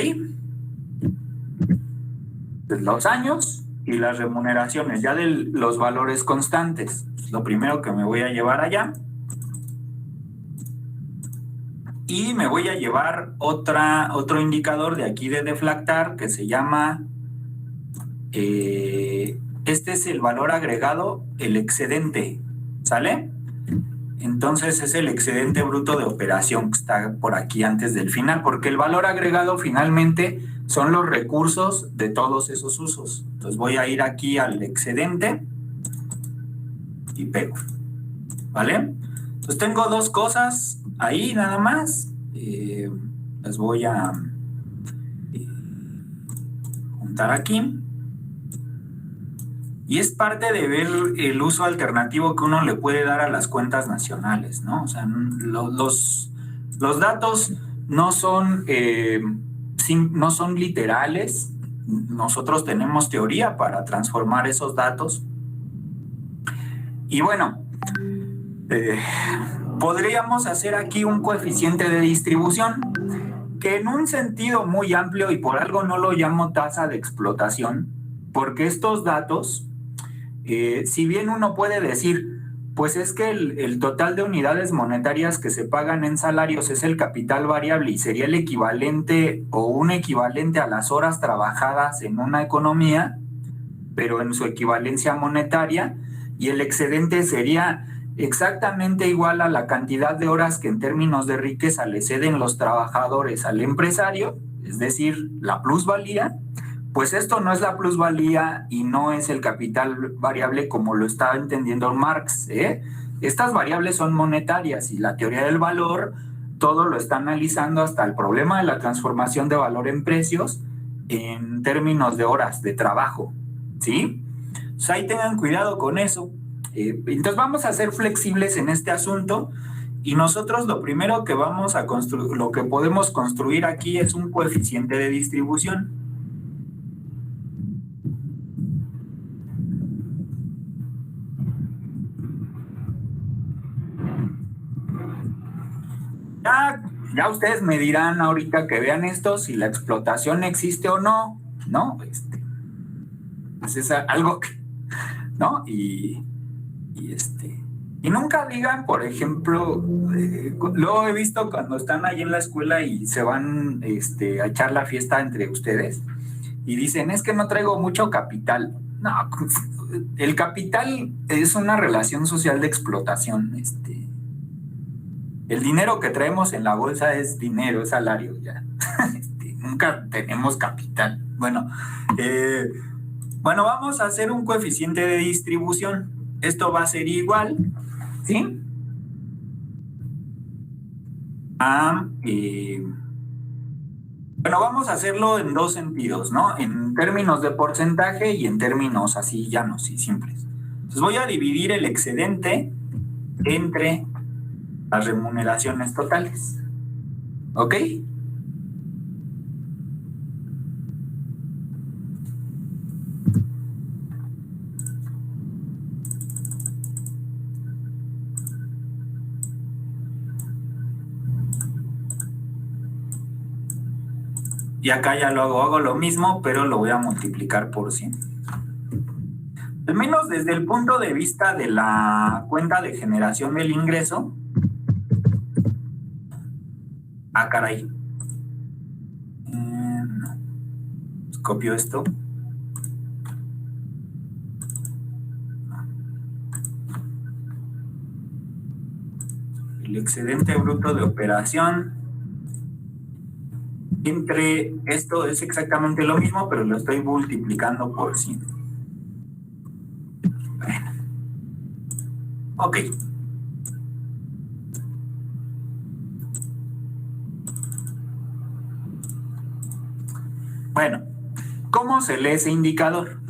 Los años y las remuneraciones, ya de los valores constantes. Lo primero que me voy a llevar allá. Y me voy a llevar otro indicador de aquí de deflactar que se llama, este es el valor agregado, el excedente, ¿sale? Entonces es el excedente bruto de operación que está por aquí antes del final, porque el valor agregado finalmente son los recursos de todos esos usos. Entonces voy a ir aquí al excedente y pego, ¿vale? Entonces tengo dos cosas ahí nada más. Las voy a juntar aquí. Y es parte de ver el uso alternativo que uno le puede dar a las cuentas nacionales, ¿no? O sea, los datos no son literales. Nosotros tenemos teoría para transformar esos datos. Y bueno, podríamos hacer aquí un coeficiente de distribución que en un sentido muy amplio, y por algo no lo llamo tasa de explotación, porque estos datos, si bien uno puede decir, pues es que el total de unidades monetarias que se pagan en salarios es el capital variable y sería el equivalente o un equivalente a las horas trabajadas en una economía, pero en su equivalencia monetaria, y el excedente sería exactamente igual a la cantidad de horas que en términos de riqueza le ceden los trabajadores al empresario, es decir, la plusvalía. Pues esto no es la plusvalía y no es el capital variable como lo estaba entendiendo Marx, ¿eh? Estas variables son monetarias y la teoría del valor todo lo está analizando hasta el problema de la transformación de valor en precios en términos de horas de trabajo, ¿sí? Pues ahí tengan cuidado con eso. Entonces vamos a ser flexibles en este asunto y nosotros lo primero que vamos a construir, lo que podemos construir aquí es un coeficiente de distribución. Ya ustedes me dirán ahorita que vean esto si la explotación existe o no, ¿no? Pues es algo que, ¿no? Y nunca digan, por ejemplo, luego he visto cuando están ahí en la escuela y se van a echar la fiesta entre ustedes y dicen, es que no traigo mucho capital. No, el capital es una relación social de explotación. El dinero que traemos en la bolsa es dinero, es salario ya. Nunca tenemos capital. Bueno, vamos a hacer un coeficiente de distribución. Esto va a ser igual, ¿sí? Vamos a hacerlo en dos sentidos, ¿no? En términos de porcentaje y en términos así llanos y simples. Entonces voy a dividir el excedente entre las remuneraciones totales. ¿Ok? Y acá ya hago lo mismo, pero lo voy a multiplicar por 100. Al menos desde el punto de vista de la cuenta de generación del ingreso. Caray. No. Copio esto. El excedente bruto de operación. Entre esto es exactamente lo mismo, pero lo estoy multiplicando por 100. Bueno. Ok. Bueno, ¿cómo se lee ese indicador?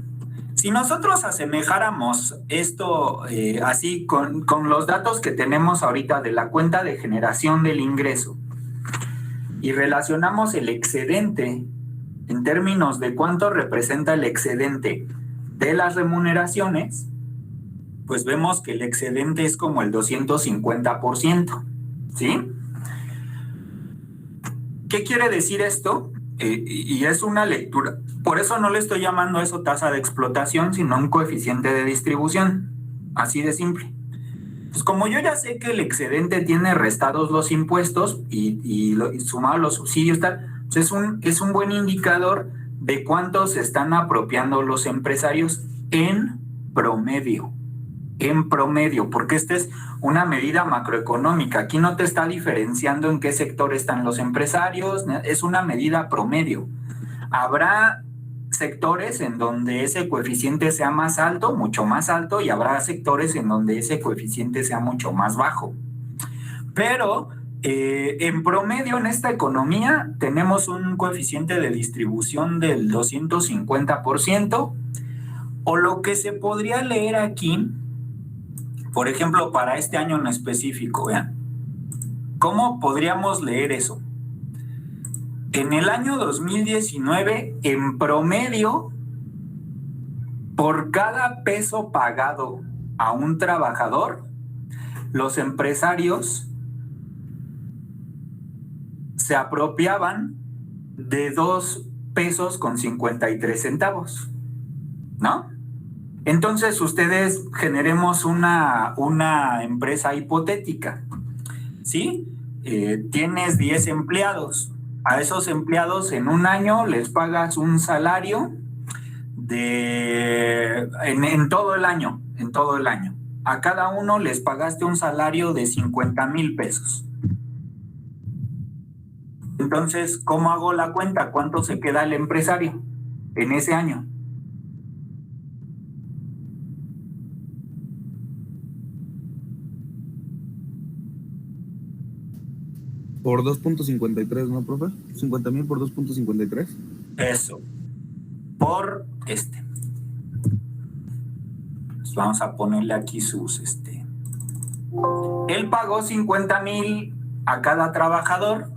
Si nosotros asemejáramos esto así con los datos que tenemos ahorita de la cuenta de generación del ingreso y relacionamos el excedente en términos de cuánto representa el excedente de las remuneraciones, pues vemos que el excedente es como el 250%, ¿sí? ¿Qué quiere decir esto? Y es una lectura. Por eso no le estoy llamando a eso tasa de explotación, sino un coeficiente de distribución. Así de simple. Pues como yo ya sé que el excedente tiene restados los impuestos y sumado los subsidios, tal, pues es un buen indicador de cuánto se están apropiando los empresarios en promedio. En promedio, porque esta es una medida macroeconómica. Aquí no te está diferenciando en qué sector están los empresarios, es una medida promedio. Habrá sectores en donde ese coeficiente sea más alto, mucho más alto, y habrá sectores en donde ese coeficiente sea mucho más bajo. Pero en promedio en esta economía tenemos un coeficiente de distribución del 250%, o lo que se podría leer aquí, por ejemplo, para este año en específico, vean, ¿cómo podríamos leer eso? En el año 2019, en promedio, por cada peso pagado a un trabajador, los empresarios se apropiaban de 2 pesos con 53 centavos, ¿no? Entonces, ustedes generemos una empresa hipotética, ¿sí? Tienes 10 empleados. A esos empleados en un año les pagas un salario en todo el año. A cada uno les pagaste un salario de 50,000 pesos. Entonces, ¿cómo hago la cuenta? ¿Cuánto se queda el empresario en ese año? Por 2.53, ¿no, profe? 50,000 por 2.53. Eso. Por Pues vamos a ponerle aquí sus Él pagó 50,000 a cada trabajador.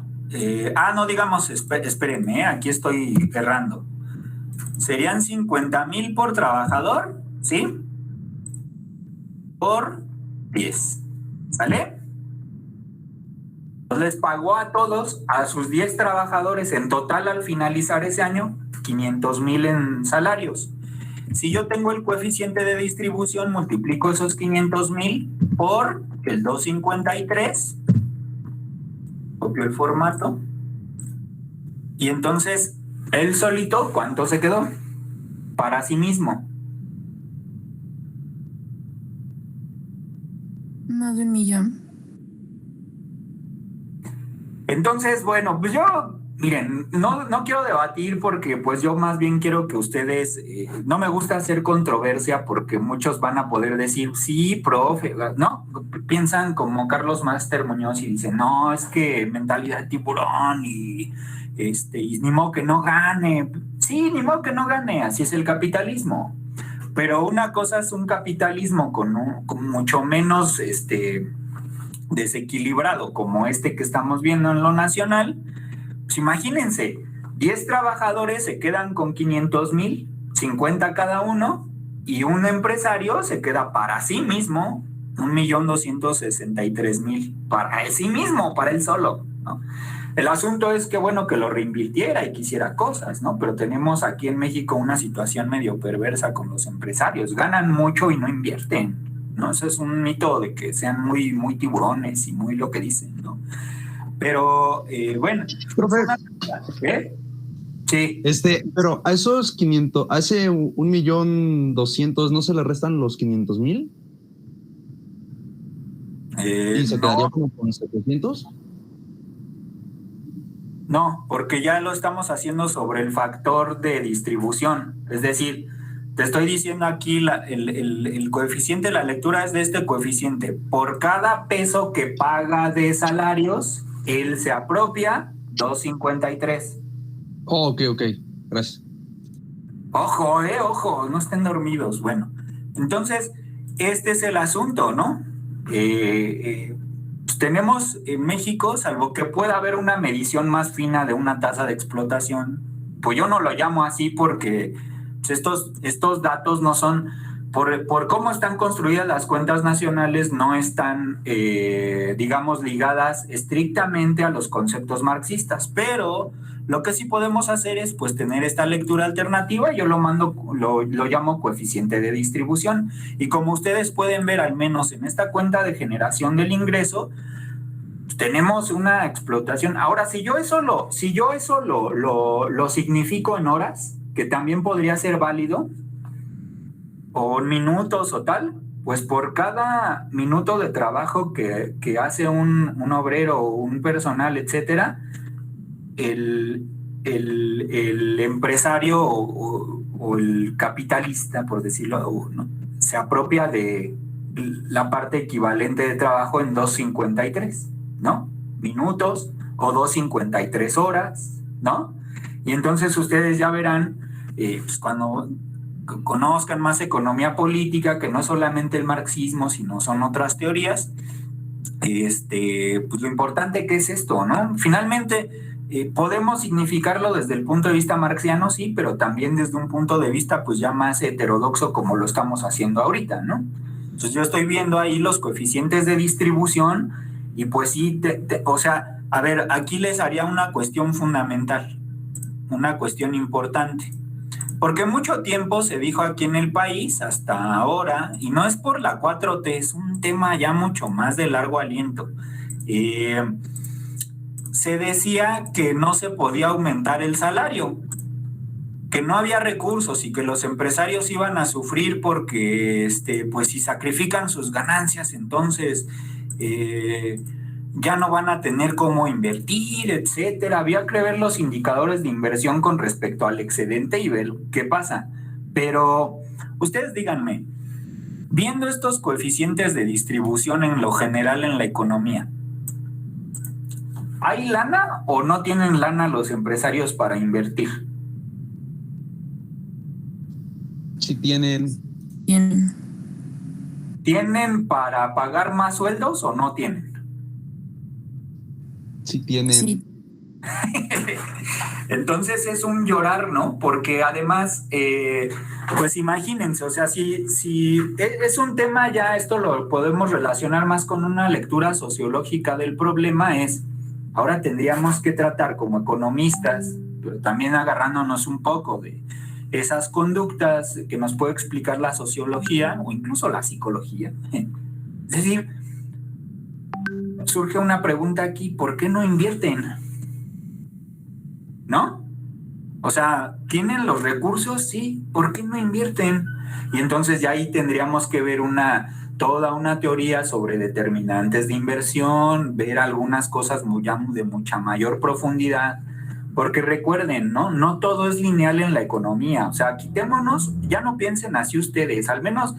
No digamos, espérenme, aquí estoy errando. Serían 50,000 por trabajador, ¿sí? Por 10. ¿Sale? Les pagó a todos, a sus 10 trabajadores, en total al finalizar ese año, 500,000 en salarios. Si yo tengo el coeficiente de distribución, multiplico esos 500,000 por el 253, copio el formato, y entonces él solito, ¿cuánto se quedó? Para sí mismo, Más de 1 millón. Entonces, bueno, pues yo, miren, no quiero debatir porque pues yo más bien quiero que ustedes, no me gusta hacer controversia porque muchos van a poder decir, sí, profe, ¿no? Piensan como Carlos Máster Muñoz y dicen, no, es que mentalidad de tiburón y ni modo que no gane. Sí, ni modo que no gane, así es el capitalismo. Pero una cosa es un capitalismo con mucho menos desequilibrado como este que estamos viendo en lo nacional. Pues imagínense, 10 trabajadores se quedan con 500,000, 50 cada uno, y un empresario se queda para sí mismo 1,263,000 para sí mismo, para él solo, ¿no? El asunto es que bueno que lo reinvirtiera y que hiciera cosas, ¿no? Pero tenemos aquí en México una situación medio perversa con los empresarios. Ganan mucho y no invierten, ¿no? Eso es un mito de que sean muy, muy tiburones y muy lo que dicen, ¿no? Pero, bueno. Profe. ¿Qué? Sí. Pero a esos 500, a ese 1,200,000, ¿no se le restan los 500,000? ¿Y se quedaría como con 700? No, porque ya lo estamos haciendo sobre el factor de distribución. Es decir, te estoy diciendo aquí el coeficiente de la lectura es de este coeficiente. Por cada peso que paga de salarios, él se apropia 2.53. Oh, ok. Gracias. Ojo, no estén dormidos. Bueno, entonces, este es el asunto, ¿no? Tenemos en México, salvo que pueda haber una medición más fina de una tasa de explotación, pues yo no lo llamo así porque pues estos datos no son, por cómo están construidas las cuentas nacionales, no están, digamos, ligadas estrictamente a los conceptos marxistas, pero lo que sí podemos hacer es pues tener esta lectura alternativa. Yo lo llamo coeficiente de distribución, y como ustedes pueden ver, al menos en esta cuenta de generación del ingreso, tenemos una explotación. Ahora, si yo eso lo significo en horas, que también podría ser válido, o en minutos o tal, pues por cada minuto de trabajo que hace un obrero o un personal, etcétera, el empresario o el capitalista, por decirlo, ¿no?, se apropia de la parte equivalente de trabajo en 2.53, ¿no? Minutos o 2.53 horas, ¿no? Y entonces ustedes ya verán, pues cuando conozcan más economía política, que no es solamente el marxismo, sino son otras teorías, pues lo importante que es esto, ¿no? Finalmente, podemos significarlo desde el punto de vista marxiano, sí, pero también desde un punto de vista pues ya más heterodoxo, como lo estamos haciendo ahorita, ¿no? Entonces yo estoy viendo ahí los coeficientes de distribución y pues sí, o sea, a ver, aquí les haría una cuestión fundamental, una cuestión importante, porque mucho tiempo se dijo aquí en el país hasta ahora, y no es por la 4T, es un tema ya mucho más de largo aliento. Se decía que no se podía aumentar el salario, que no había recursos y que los empresarios iban a sufrir porque, pues si sacrifican sus ganancias, entonces ya no van a tener cómo invertir, etcétera. Había que ver los indicadores de inversión con respecto al excedente y ver qué pasa. Pero ustedes díganme, viendo estos coeficientes de distribución en lo general en la economía, ¿hay lana o no tienen lana los empresarios para invertir? Sí tienen. ¿Tienen para pagar más sueldos o no tienen? Sí tienen. Sí. Entonces es un llorar, ¿no? Porque además, pues imagínense, o sea, si es un tema ya, esto lo podemos relacionar más con una lectura sociológica del problema, ahora tendríamos que tratar como economistas, pero también agarrándonos un poco de esas conductas que nos puede explicar la sociología o incluso la psicología. Es decir, surge una pregunta aquí, ¿por qué no invierten? ¿No? O sea, ¿tienen los recursos? Sí, ¿por qué no invierten? Y entonces ya ahí tendríamos que ver una toda una teoría sobre determinantes de inversión, ver algunas cosas de mucha mayor profundidad, porque recuerden, ¿no? No todo es lineal en la economía. O sea, quitémonos, ya no piensen así ustedes, al menos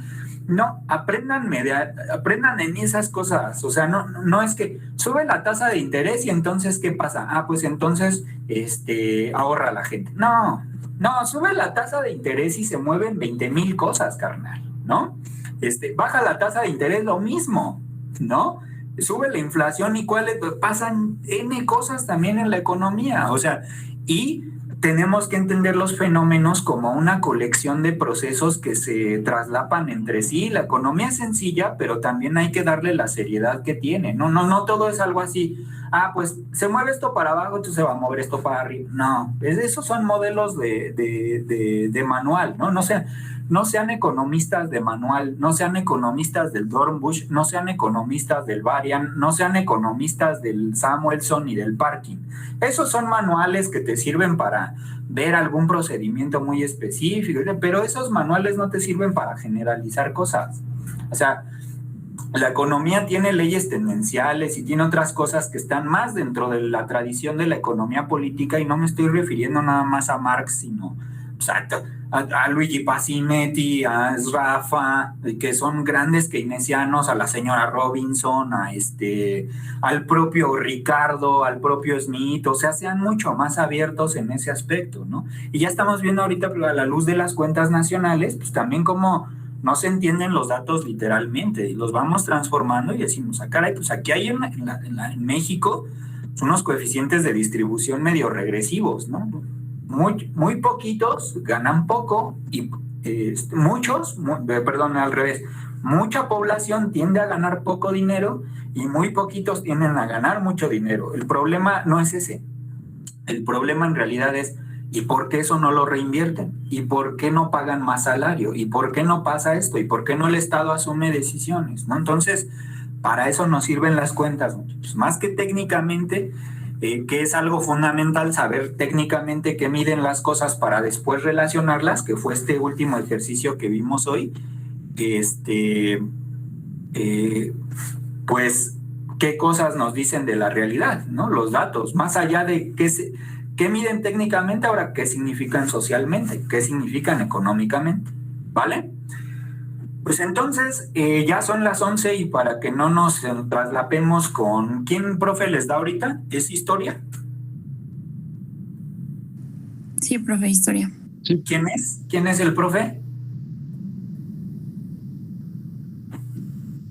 no, aprendan en esas cosas. O sea, no es que sube la tasa de interés y entonces, ¿qué pasa? Pues entonces, ahorra la gente. No, sube la tasa de interés y se mueven 20,000 cosas, carnal, ¿no? Baja la tasa de interés, lo mismo, ¿no? Sube la inflación y pasan N cosas también en la economía. O sea, y tenemos que entender los fenómenos como una colección de procesos que se traslapan entre sí. La economía es sencilla, pero también hay que darle la seriedad que tiene. No todo es algo así. Pues se mueve esto para abajo, entonces se va a mover esto para arriba. No, esos son modelos de manual, ¿no? No sean economistas de manual, no sean economistas del Dornbusch, no sean economistas del Varian, no sean economistas del Samuelson y del Parkin. Esos son manuales que te sirven para ver algún procedimiento muy específico, pero esos manuales no te sirven para generalizar cosas. O sea, la economía tiene leyes tendenciales y tiene otras cosas que están más dentro de la tradición de la economía política, y no me estoy refiriendo nada más a Marx, sino a Luigi Pasinetti, a Rafa, que son grandes keynesianos, a la señora Robinson, al propio Ricardo, al propio Smith. O sea, sean mucho más abiertos en ese aspecto, ¿no? Y ya estamos viendo ahorita, a la luz de las cuentas nacionales, pues también como no se entienden los datos literalmente, y los vamos transformando y decimos, caray, pues aquí hay en México unos coeficientes de distribución medio regresivos, ¿no? Muy poquitos ganan poco y al revés, mucha población tiende a ganar poco dinero y muy poquitos tienden a ganar mucho dinero. El problema no es ese. El problema en realidad es ¿y por qué eso no lo reinvierten? ¿Y por qué no pagan más salario? ¿Y por qué no pasa esto? ¿Y por qué no el Estado asume decisiones? ¿No? Entonces, para eso nos sirven las cuentas, muchachos. Más que técnicamente, que es algo fundamental saber técnicamente qué miden las cosas para después relacionarlas, que fue este último ejercicio que vimos hoy, pues qué cosas nos dicen de la realidad, ¿no? Los datos, más allá de qué miden técnicamente, ahora qué significan socialmente, qué significan económicamente, ¿vale? Pues entonces, ya son las 11 y para que no nos traslapemos con... ¿Quién, profe, les da ahorita? ¿Es historia? Sí, profe, historia. Sí. ¿Quién es? ¿Quién es el profe?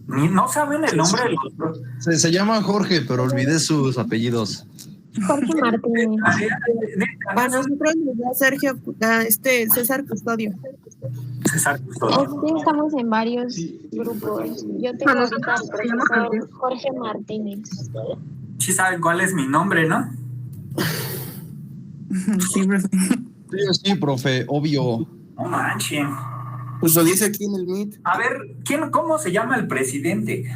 ¿No saben el nombre de los profes? Se llama Jorge, pero olvidé sus apellidos. Jorge Martínez. A nosotros nos da Sergio, César Custodio. César Custodio. Sí, estamos en varios grupos. Yo tengo al profesor Jorge Martínez. Sí saben cuál es mi nombre, ¿no? Sí, profe. Sí, profe, obvio. No manchen. Pues lo dice aquí en el Meet. A ver, ¿cómo se llama el presidente?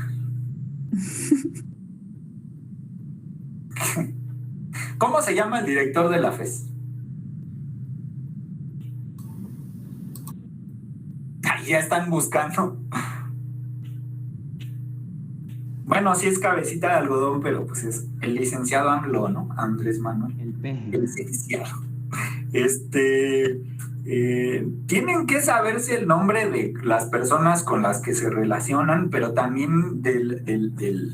¿Cómo se llama el director de la FES? Ahí ya están buscando. Bueno, sí es cabecita de algodón, pero pues es el licenciado AMLO, ¿no? Andrés Manuel. El licenciado. Tienen que saberse el nombre de las personas con las que se relacionan, pero también del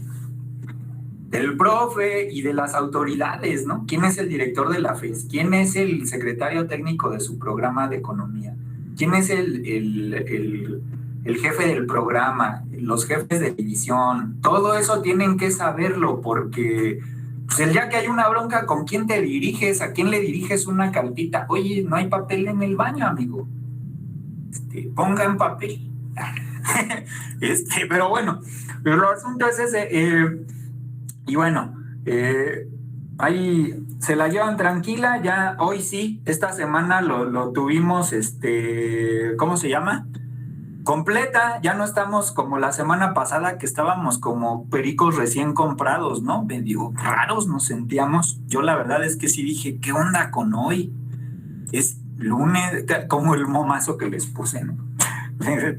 profe y de las autoridades, ¿no? ¿Quién es el director de la FES? ¿Quién es el secretario técnico de su programa de economía? ¿Quién es el jefe del programa? Los jefes de división. Todo eso tienen que saberlo porque pues el día que hay una bronca, ¿con quién te diriges? ¿A quién le diriges una cartita? Oye, no hay papel en el baño, amigo. Pongan papel. Pero bueno, pero el asunto es ese. Y bueno, ahí se la llevan tranquila, ya hoy sí, esta semana lo tuvimos, ¿cómo se llama? Completa, ya no estamos como la semana pasada que estábamos como pericos recién comprados, ¿no? Digo, raros nos sentíamos. Yo la verdad es que sí dije, ¿qué onda con hoy? Es lunes, como el momazo que les puse, ¿no?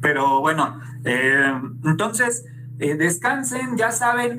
Pero bueno, entonces descansen, ya saben.